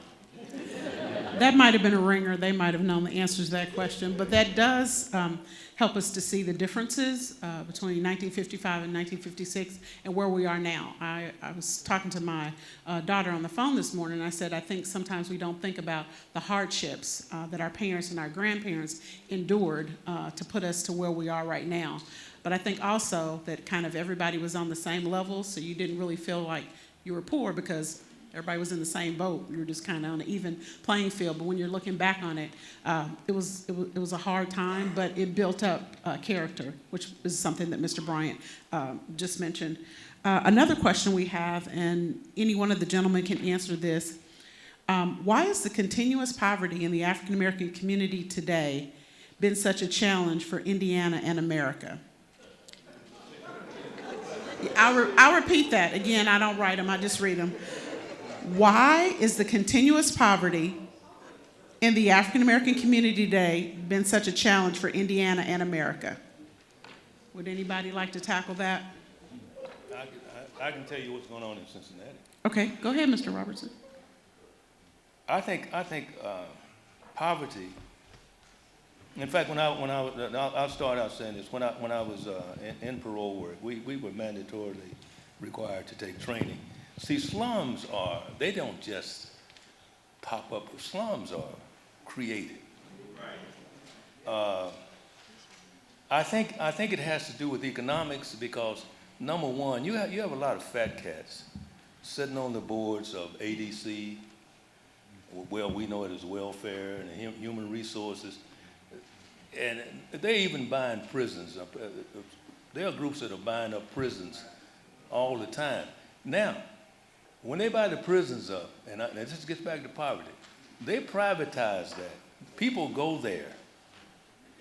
That might have been a ringer. They might have known the answers to that question, but that does help us to see the differences between 1955 and 1956 and where we are now. I was talking to my daughter on the phone this morning, and I said, I think sometimes we don't think about the hardships that our parents and our grandparents endured to put us to where we are right now. But I think also that kind of everybody was on the same level, so you didn't really feel like you were poor because everybody was in the same boat. You were just kind of on an even playing field. But when you're looking back on it, it was a hard time, but it built up character, which is something that Mr. Bryant just mentioned. Another question we have, and any one of the gentlemen can answer this, why has the continuous poverty in the African American community today been such a challenge for Indiana and America? I'll repeat that. Again, I don't write them, I just read them. Why is the continuous poverty in the African American community today been such a challenge for Indiana and America? Would anybody like to tackle that? I can tell you what's going on in Cincinnati. Okay, go ahead, Mr. Robertson. I think poverty. In fact, I'll start out saying this. When I was in parole work, we were mandatorily required to take training. See, slums they don't just pop up. Slums are created. I think it has to do with economics because, number one, you have a lot of fat cats sitting on the boards of ADC, well, we know it as welfare and human resources, and they're even buying prisons. There are groups that are buying up prisons all the time. Now, when they buy the prisons up, and this gets back to poverty, they privatize that. People go there,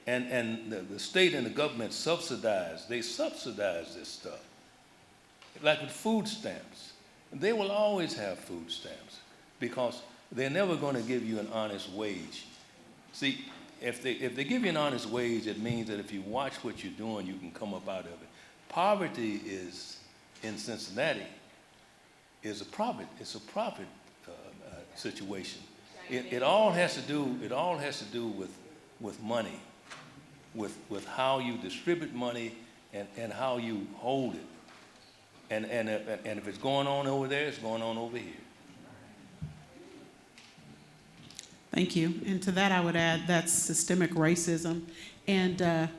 and the state and the government subsidize this stuff. Like with food stamps. They will always have food stamps because they're never going to give you an honest wage. See, if they give you an honest wage, it means that if you watch what you're doing, you can come up out of it. Poverty is, in Cincinnati, is a profit. It's a profit situation. It all has to do with money, with how you distribute money and how you hold it. And if it's going on over there, it's going on over here. Thank you. And to that, I would add that's systemic racism, and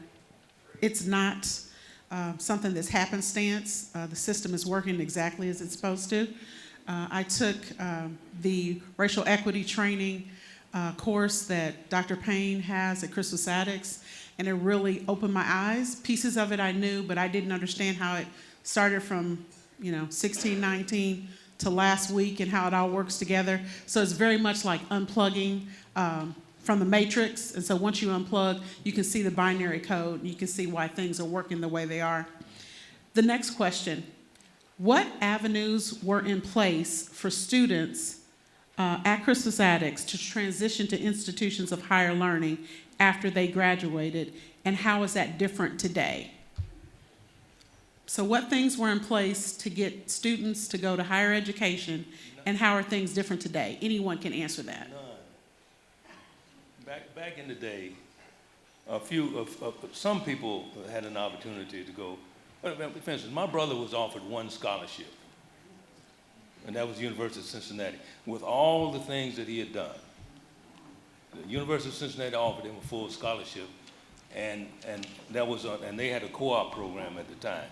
it's not something that's happenstance. The system is working exactly as it's supposed to. I took the racial equity training course that Dr. Payne has at Christmas Addicts, and it really opened my eyes. Pieces of it I knew, but I didn't understand how it started from 16, 19 to last week and how it all works together. So it's very much like unplugging from the matrix. And so once you unplug, you can see the binary code. And you can see why things are working the way they are. The next question, what avenues were in place for students at Crispus Attucks to transition to institutions of higher learning after they graduated, and how is that different today? So what things were in place to get students to go to higher education, and how are things different today? Anyone can answer that. None. Back in the day, some people had an opportunity to go. For instance, my brother was offered one scholarship, and that was the University of Cincinnati, with all the things that he had done. The University of Cincinnati offered him a full scholarship, and that was and they had a co-op program at the time.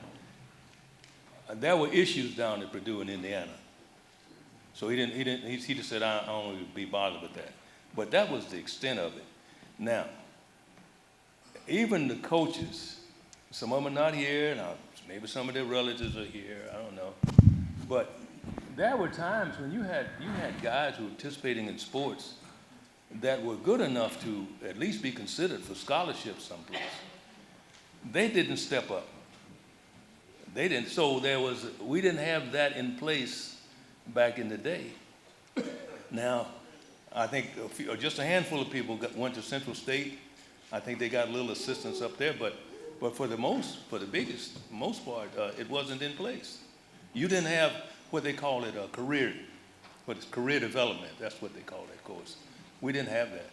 There were issues down at Purdue in Indiana, so he just said, I don't want to be bothered with that. But that was the extent of it. Now, even the coaches, some of them are not here, now maybe some of their relatives are here, I don't know. But there were times when you had guys who were participating in sports that were good enough to at least be considered for scholarships someplace. They didn't step up. They didn't, so we didn't have that in place back in the day. Now, I think just a handful of people went to Central State. I think they got a little assistance up there, but for the most part, it wasn't in place. You didn't have what they call it career development. That's what they call that course. We didn't have that.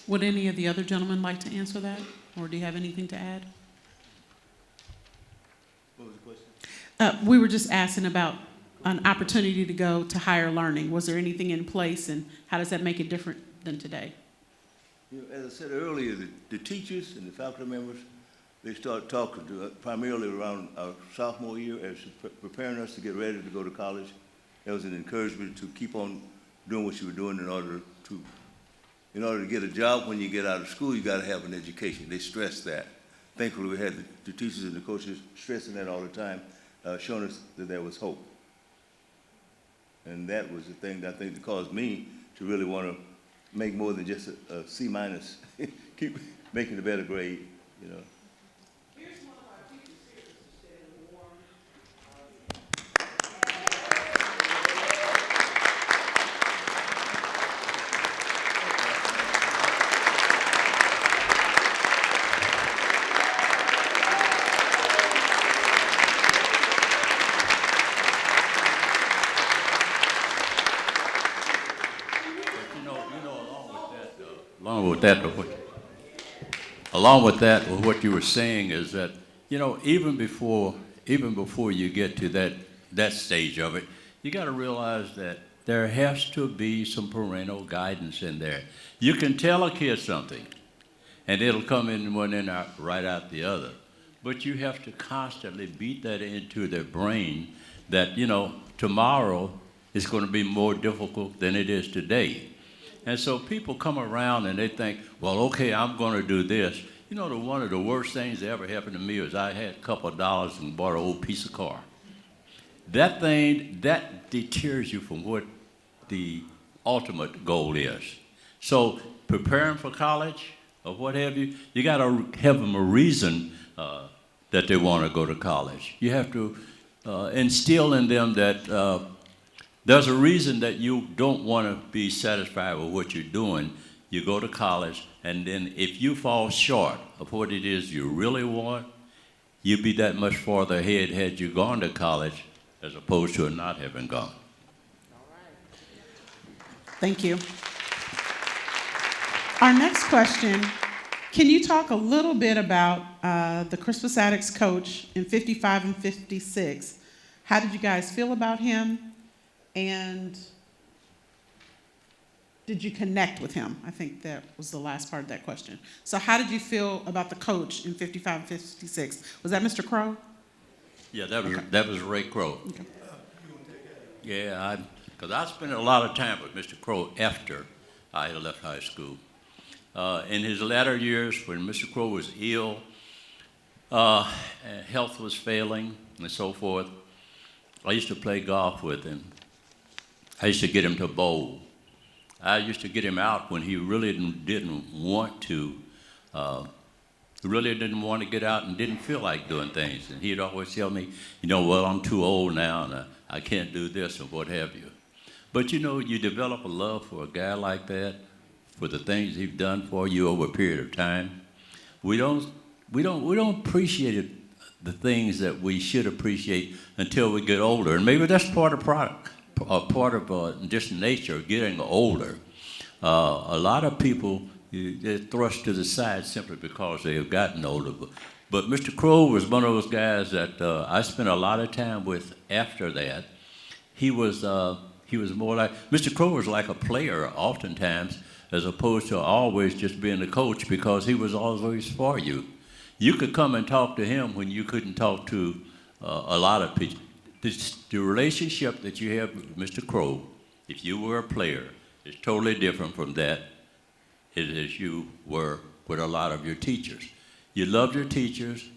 Would any of the other gentlemen like to answer that, or do you have anything to add? What was the question? We were just asking about an opportunity to go to higher learning. Was there anything in place, and how does that make it different than today? You know, as I said earlier, the teachers and the faculty members, they started talking to us primarily around our sophomore year as preparing us to get ready to go to college. There was an encouragement to keep on doing what you were doing in order to get a job when you get out of school, you got to have an education. They stressed that. Thankfully, we had the teachers and the coaches stressing that all the time, showing us that there was hope. And that was the thing that I think that caused me to really want to make more than just a C-, keep making a better grade, you know. Here's one of our teachers here to shed a warm Along with that, what you were saying is that, even before you get to that stage of it, you got to realize that there has to be some parental guidance in there. You can tell a kid something, and it'll come in one end out, right out the other. But you have to constantly beat that into their brain that, tomorrow is going to be more difficult than it is today. And so people come around and they think, well, okay, I'm going to do this. One of the worst things that ever happened to me was I had a couple of dollars and bought an old piece of car. That thing, that deters you from what the ultimate goal is. So preparing for college or what have you, you got to have them a reason that they want to go to college. You have to instill in them that there's a reason that you don't want to be satisfied with what you're doing. You go to college, and then if you fall short of what it is you really want, you'd be that much farther ahead had you gone to college as opposed to not having gone. All right. Thank you. Our next question, can you talk a little bit about the Crispus Attucks coach in 55 and 56? How did you guys feel about him? And did you connect with him? I think that was the last part of that question. So how did you feel about the coach in 55 and 56? Was that Mr. Crow? Yeah, that was Ray Crow. Okay. Yeah, because I spent a lot of time with Mr. Crow after I had left high school. In his latter years, when Mr. Crow was ill, and health was failing, and so forth, I used to play golf with him. I used to get him to bowl. I used to get him out when he really didn't want to. Really didn't want to get out and didn't feel like doing things. And he'd always tell me, well, I'm too old now and I can't do this or what have you. But you develop a love for a guy like that, for the things he's done for you over a period of time. We don't appreciate the things that we should appreciate until we get older. And maybe that's part of just nature, getting older. A lot of people, they're thrust to the side simply because they have gotten older. But Mr. Crow was one of those guys that I spent a lot of time with after that. He was more like, Mr. Crow was like a player oftentimes, as opposed to always just being a coach, because he was always for you. You could come and talk to him when you couldn't talk to a lot of people. The relationship that you have with Mr. Crow, if you were a player, is totally different from that as you were with a lot of your teachers. You loved your teachers.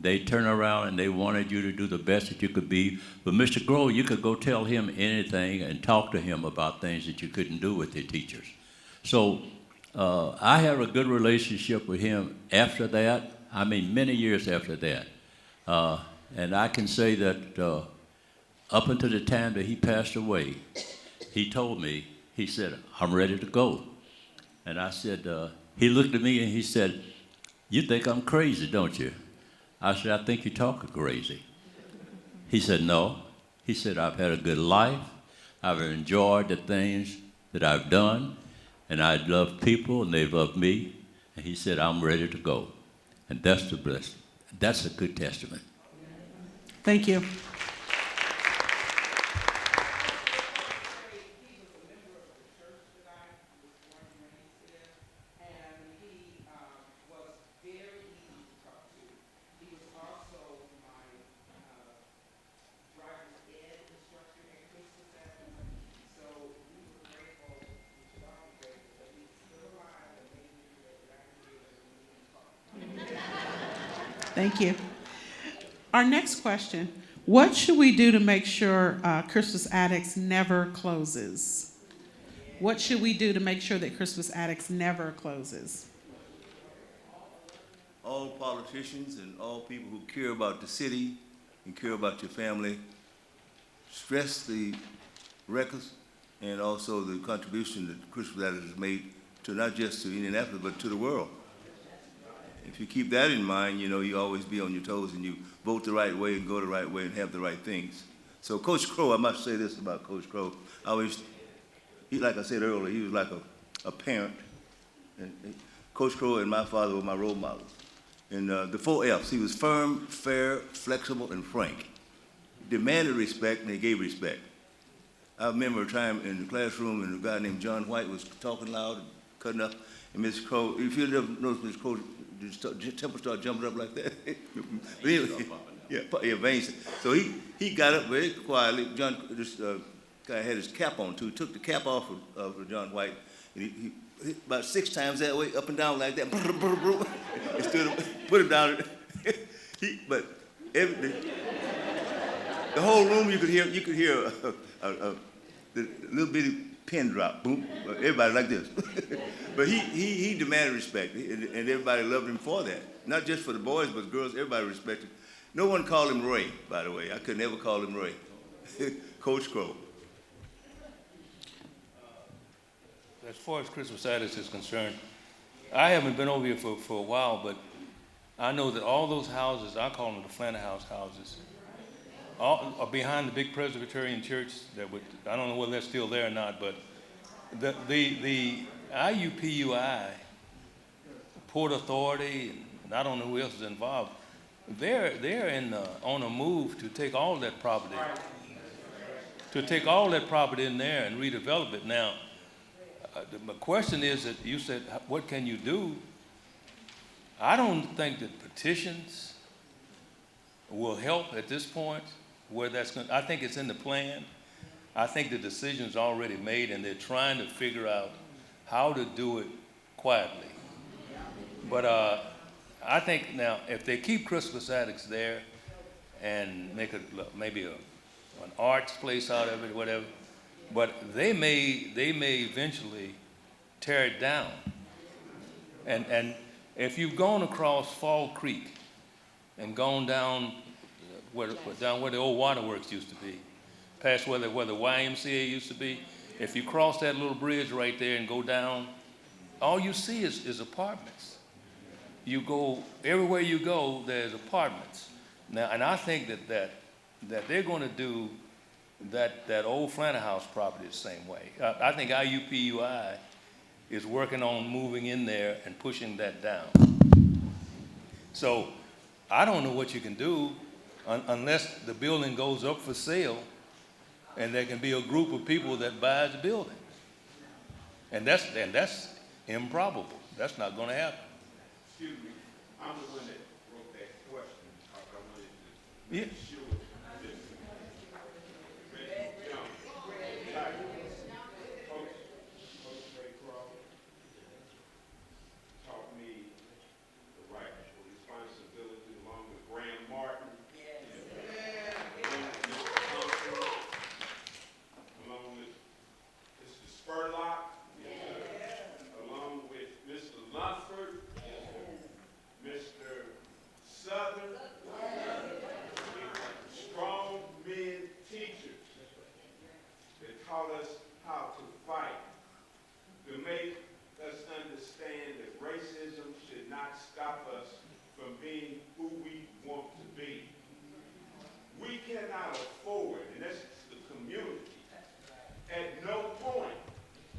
They turned around and they wanted you to do the best that you could be. But Mr. Crow, you could go tell him anything and talk to him about things that you couldn't do with your teachers. So I had a good relationship with him after that. I mean, many years after that. And I can say that up until the time that he passed away, he told me, he said, I'm ready to go. And I said, he looked at me and he said, you think I'm crazy, don't you? I said, I think you're talking crazy. He said, no. He said, I've had a good life. I've enjoyed the things that I've done. And I love people and they love me. And he said, I'm ready to go. And that's the best. That's a good testament. Thank you. Thank you. Our next question, what should we do to make sure Christmas Addicts never closes? What should we do to make sure that Christmas Addicts never closes? All politicians and all people who care about the city and care about your family, stress the records and also the contribution that Christmas Addicts has made to not just to Indianapolis, but to the world. If you keep that in mind, you always be on your toes and you vote the right way and go the right way and have the right things. So Coach Crow, I must say this about Coach Crow. Like I said earlier, he was like a parent. And Coach Crow and my father were my role models. And the 4 F's, he was firm, fair, flexible, and frank. He demanded respect and he gave respect. I remember a time in the classroom and a guy named John White was talking loud and cutting up. And Mr. Crow, if you ever notice Mr. Crow, his temper started jumping up like that. Veins. So he got up very quietly. This guy had his cap on too. He took the cap off of John White. And he about 6 times that way, up and down like that. And stood him, put him down. The whole room you could hear the little bitty pin drop. Boom. Everybody like this. But he demanded respect, and everybody loved him for that. Not just for the boys, but the girls, everybody respected. No one called him Ray, by the way. I could never call him Ray. Coach Crow. As far as Christmas Addicts is concerned, I haven't been over here for a while, but I know that all those houses, I call them the Flannel House houses, all are behind the big Presbyterian church I don't know whether they're still there or not, but the IUPUI, Port Authority, and I don't know who else is involved, they're on a move to take all that property, in there and redevelop it. Now, the question is that you said, what can you do? I don't think that petitions will help at this point. I think it's in the plan. I think the decision's already made, and they're trying to figure out how to do it quietly. But I think now, if they keep Christmas Addicts there and make it maybe an arts place out of it, whatever, but they may eventually tear it down. And if you've gone across Fall Creek and gone down where the old waterworks used to be, past where the YMCA used to be, if you cross that little bridge right there and go down, all you see is apartments. You go, everywhere you go, there's apartments. Now, and I think that they're going to do that old Flannel House property the same way. I think IUPUI is working on moving in there and pushing that down. So I don't know what you can do unless the building goes up for sale and there can be a group of people that buys the building. And that's improbable. That's not going to happen. Excuse me, I'm the one that wrote that question. I wanted to Yeah. make sure that taught me the right responsibility along with Graham Martin. Along with Mr. Spurlock. Along with Mr. Lunsford. Mr. Southern. Strong men teachers that taught us how to fight, to make us understand that racism should not stop us from being who we want to be. We cannot afford, and that's the community, at no point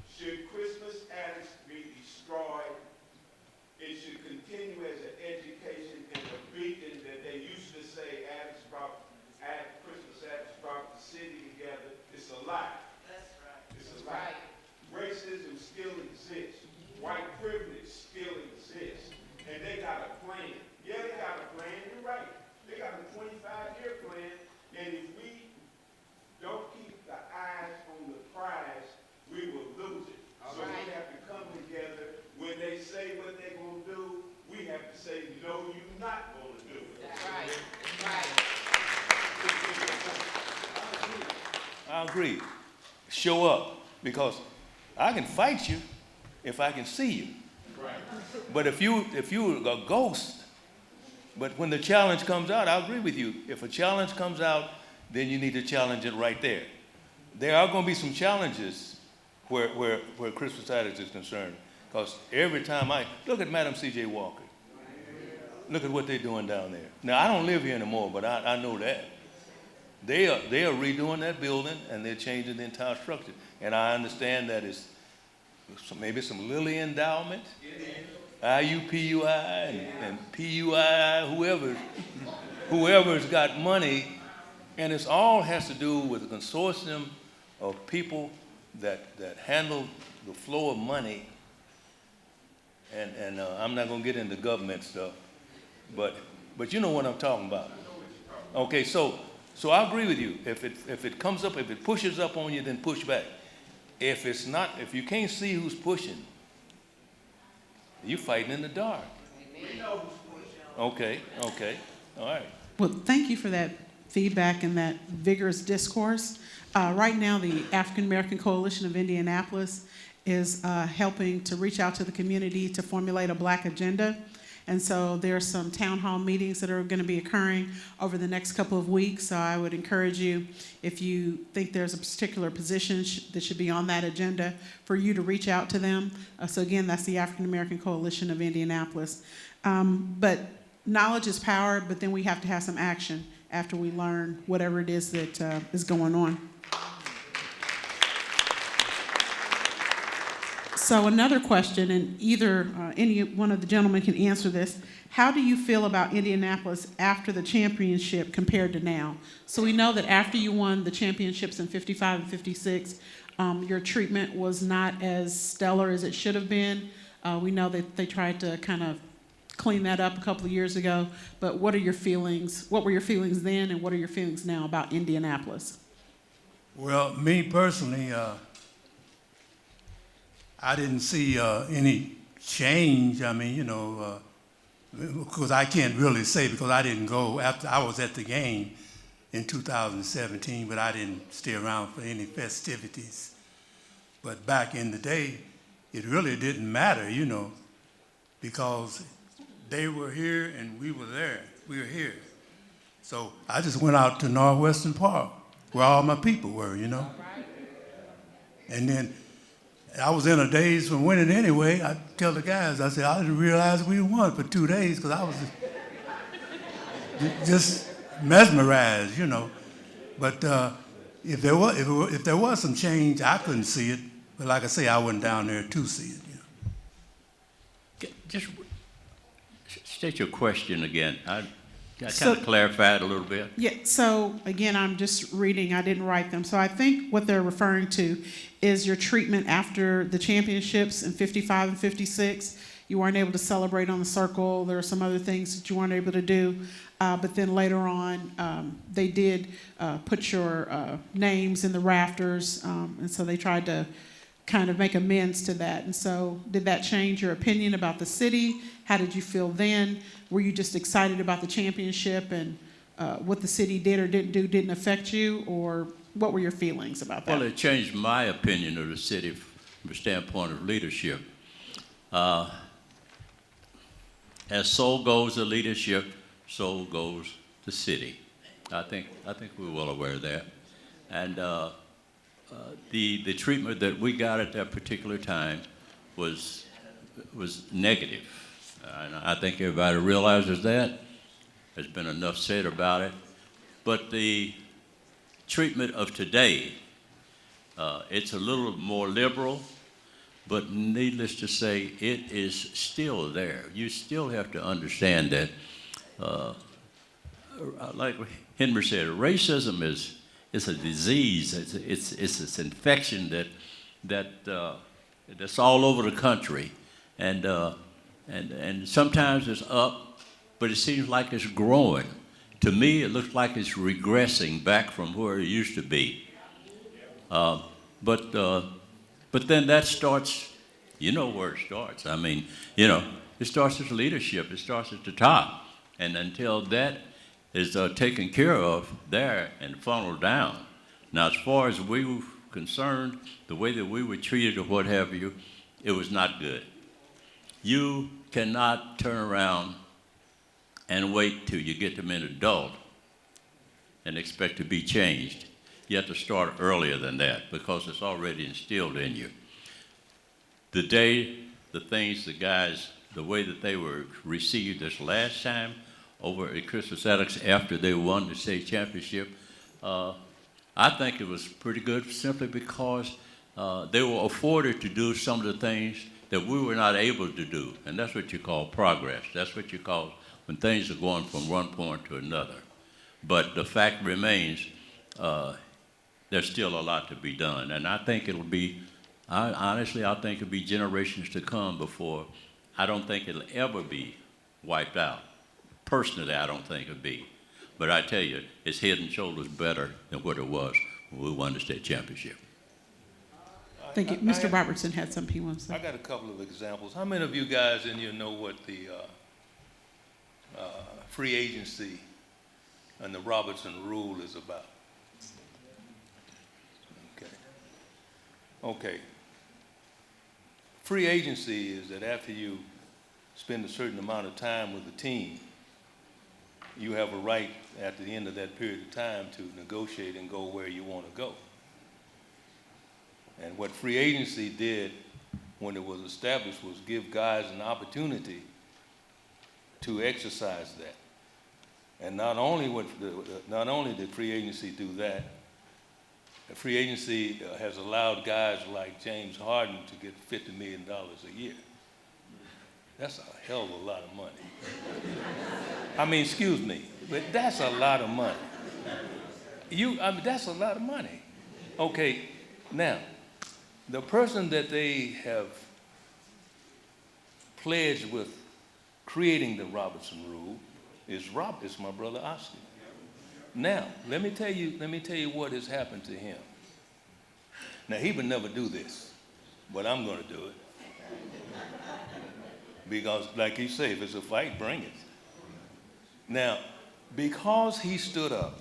should Christmas Addicts be destroyed. It should continue as an education and a beacon that they used to say Christmas Addicts brought the city together. It's a lie. That's right. It's a lie. Racism still exists. White privilege still exists. And they got a plan. Yeah, they got a plan. You're right. They got a 25-year plan. And if we don't keep the eyes on the prize, we will lose it. So we have to come together. When they say what they're going to do, we have to say, no, you're not going to do it. That's right. Right. I agree. Show up, because I can fight you if I can see you. Right. But if you a ghost, but when the challenge comes out, I agree with you. If a challenge comes out, then you need to challenge it right there. There are going to be some challenges where Christmas Addicts is concerned, because every time I look at Madam C.J. Walker, look at what they're doing down there. Now, I don't live here anymore, but I know that. They are redoing that building, and they're changing the entire structure. And I understand that it's maybe some Lilly Endowment, IUPUI, and PUI, whoever's got money, and it all has to do with a consortium of people that handle the flow of money. And I'm not going to get into government stuff, but you know what I'm talking about. Okay, so I agree with you. If it comes up, if it pushes up on you, then push back. If it's not, if you can't see who's pushing, you're fighting in the dark. Okay, all right. Well, thank you for that feedback and that vigorous discourse. Right now, the African American Coalition of Indianapolis is helping to reach out to the community to formulate a Black agenda. And so there are some town hall meetings that are going to be occurring over the next couple of weeks. So I would encourage you, if you think there's a particular position that should be on that agenda, for you to reach out to them. So again, that's the African American Coalition of Indianapolis. But knowledge is power, but then we have to have some action after we learn whatever it is that is going on. So another question, and either any one of the gentlemen can answer this. How do you feel about Indianapolis after the championship compared to now? So we know that after you won the championships in 55 and 56, your treatment was not as stellar as it should have been. We know that they tried to kind of clean that up a couple of years ago, but what are your feelings? What were your feelings then, and what are your feelings now about Indianapolis? Well, me personally, I didn't see any change. I mean, you know, because I can't really say, because I didn't go after I was at the game, in 2017, but I didn't stay around for any festivities. But back in the day, it really didn't matter, you know, because they were here and we were there. We were here. So I just went out to Northwestern Park, where all my people were, you know. And then I was in a daze from winning anyway. I tell the guys, I said, I didn't realize we won for 2 days because I was just mesmerized, you know. But if there was some change, I couldn't see it. But like I say, I went down there to see it. You know. Just state your question again. I So- kind of clarified a little bit. Yeah, so again, I'm just reading, I didn't write them. So I think what they're referring to is your treatment after the championships in 55 and 56. You weren't able to celebrate on the circle. There were some other things that you weren't able to do. But then later on, they did put your names in the rafters. And so they tried to kind of make amends to that. And so did that change your opinion about the city? How did you feel then? Were you just excited about the championship and what the city did or didn't do didn't affect you? Or what were your feelings about that? Well, it changed my opinion of the city from the standpoint of leadership. As so goes the leadership, so goes the city. I think we're well aware of that. And the treatment that we got at that particular time was negative. And I think everybody realizes that. There's been enough said about it. But the treatment of today, it's a little more liberal, but needless to say, it is still there. You still have to understand that, like Henry said, racism is a disease. It's an infection that's all over the country, and sometimes it's up, but it seems like it's growing. To me, it looks like it's regressing back from where it used to be. But then that starts, you know where it starts. I mean, you know, it starts with leadership. It starts at the top. And until that is taken care of there and funneled down. Now, as far as we were concerned, the way that we were treated or what have you, it was not good. You cannot turn around and wait till you get them an adult and expect to be changed. You have to start earlier than that because it's already instilled in you. The guys, the way that they were received this last time over at Christmas Attucks after they won the state championship, I think it was pretty good simply because they were afforded to do some of the things that we were not able to do. And that's what you call progress. That's what you call when things are going from one point to another. But the fact remains, there's still a lot to be done. And I think it'll be, honestly, I think it'll be generations to come before, I don't think it'll ever be wiped out. Personally, I don't think it'll be. But I tell you, it's head and shoulders better than what it was when we won the state championship. Thank you. Mr. Robertson had something he wants to say. I got a couple of examples. How many of you guys in here know what the free agency and the Robertson rule is about? Okay. Free agency is that after you spend a certain amount of time with the team, you have a right at the end of that period of time to negotiate and go where you want to go. And what free agency did when it was established was give guys an opportunity to exercise that. And not only did free agency do that, the free agency has allowed guys like James Harden to get $50 million a year. That's a hell of a lot of money. I mean, excuse me, but that's a lot of money. That's a lot of money. Okay, now, the person that they have pledged with creating the Robertson rule is my brother Oscar. Now, let me tell you what has happened to him. Now, he would never do this, but I'm going to do it. Because, like you say, if it's a fight, bring it. Now, because he stood up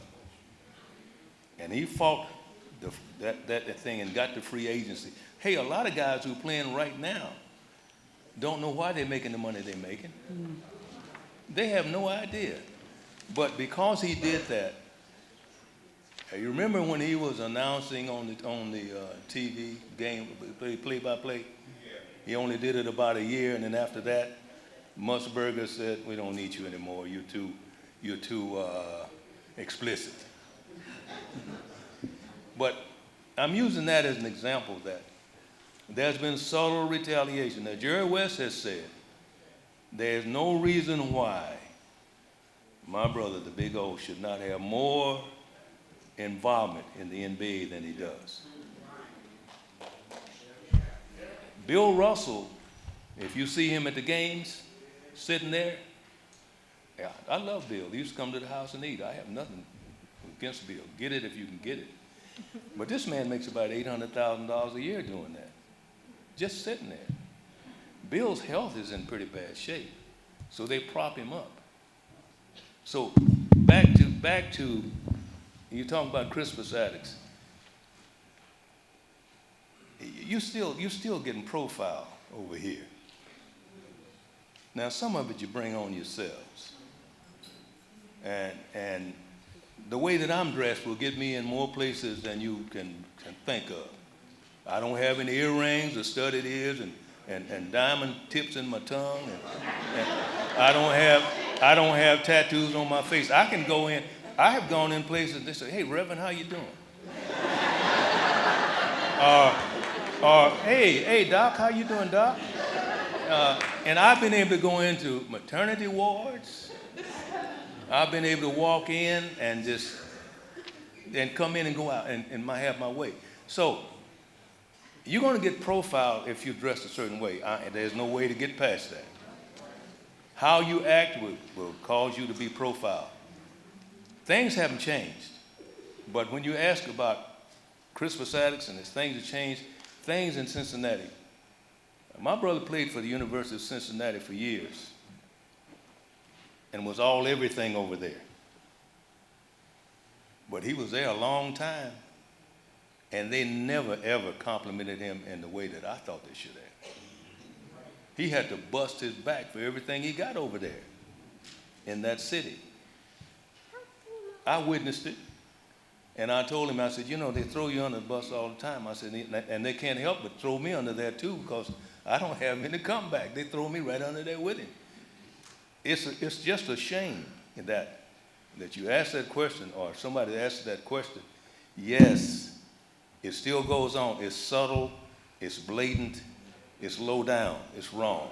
And he fought that thing and got the free agency. Hey, a lot of guys who are playing right now don't know why they're making the money they're making. They have no idea. But because he did that, you remember when he was announcing on the TV game, play-by-play? He only did it about a year, and then after that, Musburger said, "We don't need you anymore. You're too explicit." But I'm using that as an example that there's been subtle retaliation. Now, Jerry West has said there's no reason why my brother, the Big O, should not have more involvement in the NBA than he does. Bill Russell, if you see him at the games, sitting there, yeah, I love Bill. He used to come to the house and eat. I have nothing against Bill. Get it if you can get it. But this man makes about $800,000 a year doing that, just sitting there. Bill's health is in pretty bad shape, so they prop him up. So back to you talking about Crispus Attucks. You still getting profile over here. Now some of it you bring on yourselves, and the way that I'm dressed will get me in more places than you can think of. I don't have any earrings or studded ears and diamond tips in my tongue, and I don't have tattoos on my face. I can go in. I have gone in places and they say, "Hey, Reverend, how you doing?" Hey, Doc, how you doing, Doc? And I've been able to go into maternity wards. I've been able to walk in and come in and go out and have my way. So you're going to get profiled if you dress a certain way. There's no way to get past that. How you act will cause you to be profiled. Things haven't changed. But when you ask about Crispus Attucks and his things have changed, things in Cincinnati. My brother played for the University of Cincinnati for years and was all everything over there. But he was there a long time, and they never, ever complimented him in the way that I thought they should have. He had to bust his back for everything he got over there in that city. I witnessed it, and I told him, I said, you know, they throw you under the bus all the time. I said, and they can't help but throw me under there too, because I don't have any comeback. They throw me right under there with him. It's just a shame that you ask that question, or somebody asks that question. Yes, it still goes on. It's subtle, it's blatant, it's low down, it's wrong.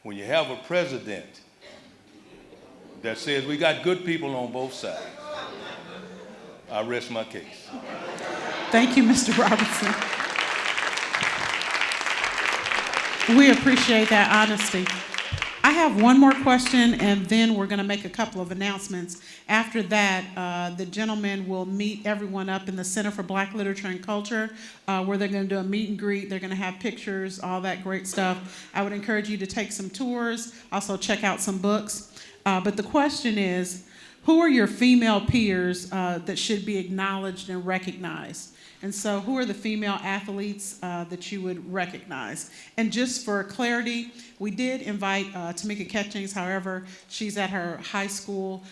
When you have a president that says we got good people on both sides, I rest my case. Thank you, Mr. Robertson. We appreciate that honesty. I have one more question, and then we're going to make a couple of announcements. After that, the gentleman will meet everyone up in the Center for Black Literature and Culture, where they're going to do a meet and greet. They're going to have pictures, all that great stuff. I would encourage you to take some tours, also check out some books. But the question is, who are your female peers that should be acknowledged and recognized? And so who are the female athletes that you would recognize? And just for clarity, we did invite Tamika Catchings. However, she's at her high school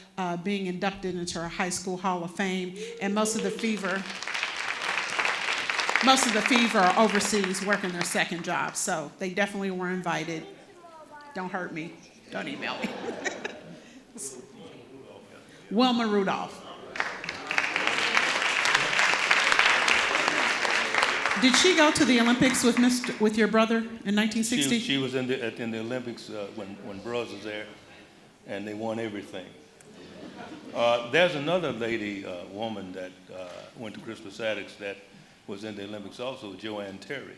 being inducted into her high school Hall of Fame. And most of the Fever are overseas working their second job. So they definitely were invited. Don't hurt me. Don't email me. Wilma Rudolph. Did she go to the Olympics with your brother in 1960? She was in the Olympics when Bros was there, and they won everything. There's another lady, woman that went to Crispus Attucks that was in the Olympics also, Joanne Terry.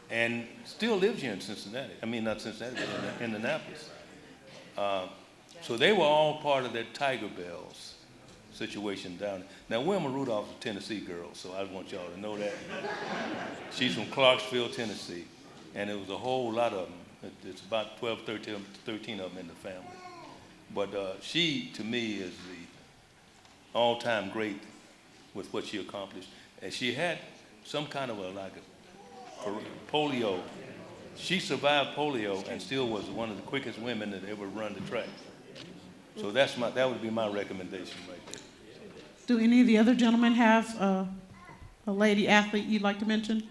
And still lives here in Cincinnati. I mean, not Cincinnati, but in Indianapolis. So they were all part of that Tiger Bells situation down there. Now, Wilma Rudolph's a Tennessee girl, so I want y'all to know that. She's from Clarksville, Tennessee, and there was a whole lot of them It's about 12, 13 of them in the family. But she, to me, is the all-time great with what she accomplished. And she had some kind of polio. She survived polio and still was one of the quickest women that ever run the track. So that would be my recommendation right there. Do any of the other gentlemen have a lady athlete you'd like to mention?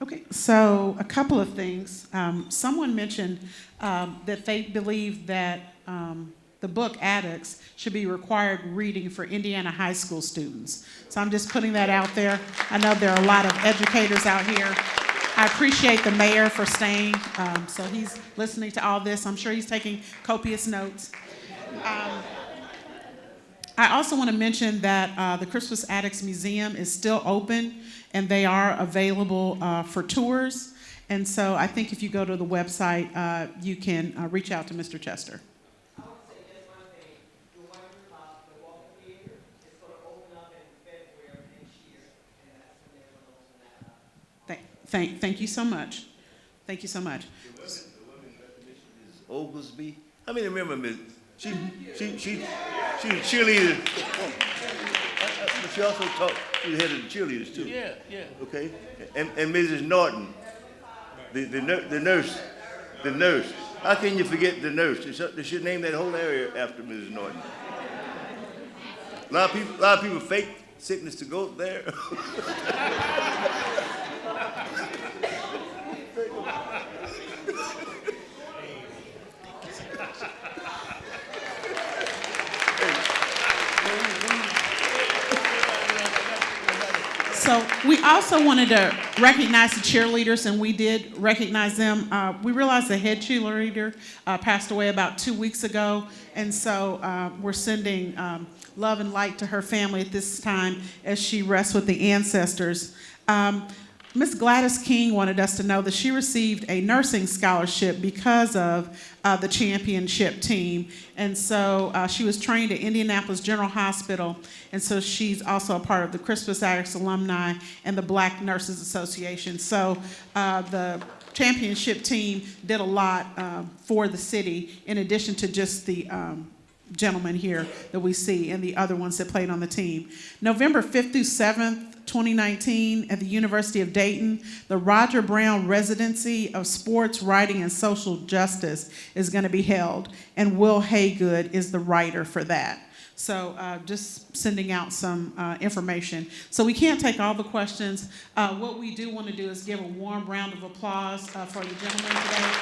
Okay, so a couple of things. Someone mentioned that they believe that the book Addicts should be required reading for Indiana high school students. So I'm just putting that out there. I know there are a lot of educators out here. I appreciate the mayor for staying. So he's listening to all this. I'm sure he's taking copious notes. I also want to mention that the Christmas Addicts Museum is still open and they are available for tours. And so I think if you go to the website, you can reach out to Mr. Chester. I want to say just one thing. The one the Walker Theater is going to open up in February next year, and that's when they're going to open that up. Thank you so much. Thank you so much. The women's definition is Oglesby. How many remember Miss? She was a cheerleader. But she also taught. She was head of the cheerleaders too. Yeah, yeah. Okay. And Mrs. Norton, the nurse. How can you forget the nurse? They should name that whole area after Mrs. Norton. A lot of people fake sickness to go there. So we also wanted to recognize the cheerleaders, and we did recognize them. We realized the head cheerleader passed away about 2 weeks ago, and so we're sending love and light to her family at this time as she rests with the ancestors. Miss Gladys King wanted us to know that she received a nursing scholarship because of the championship team. And so she was trained at Indianapolis General Hospital. And so she's also a part of the Christmas Addicts Alumni and the Black Nurses Association. So the championship team did a lot for the city, in addition to just the gentlemen here that we see and the other ones that played on the team. November 5th through 7th, 2019, at the University of Dayton, the Roger Brown Residency of Sports, Writing, and Social Justice is going to be held, and Will Haygood is the writer for that. So just sending out some information. So we can't take all the questions. What we do want to do is give a warm round of applause for the gentlemen today.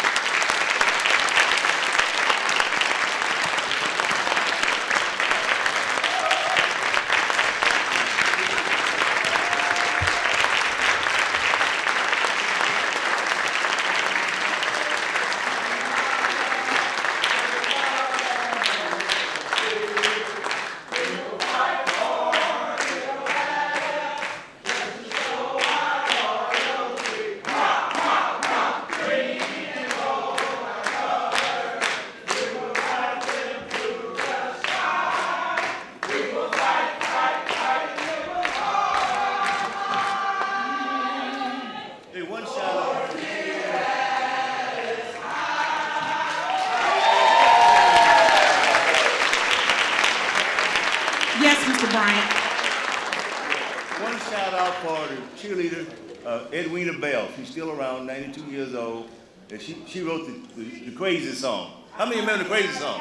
She's still around, 92 years old, and she wrote the Crazy Song. How many remember the Crazy Song?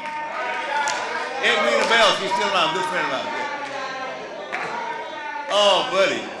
Edwina Bell, she's still around, good friend of ours. Oh, buddy.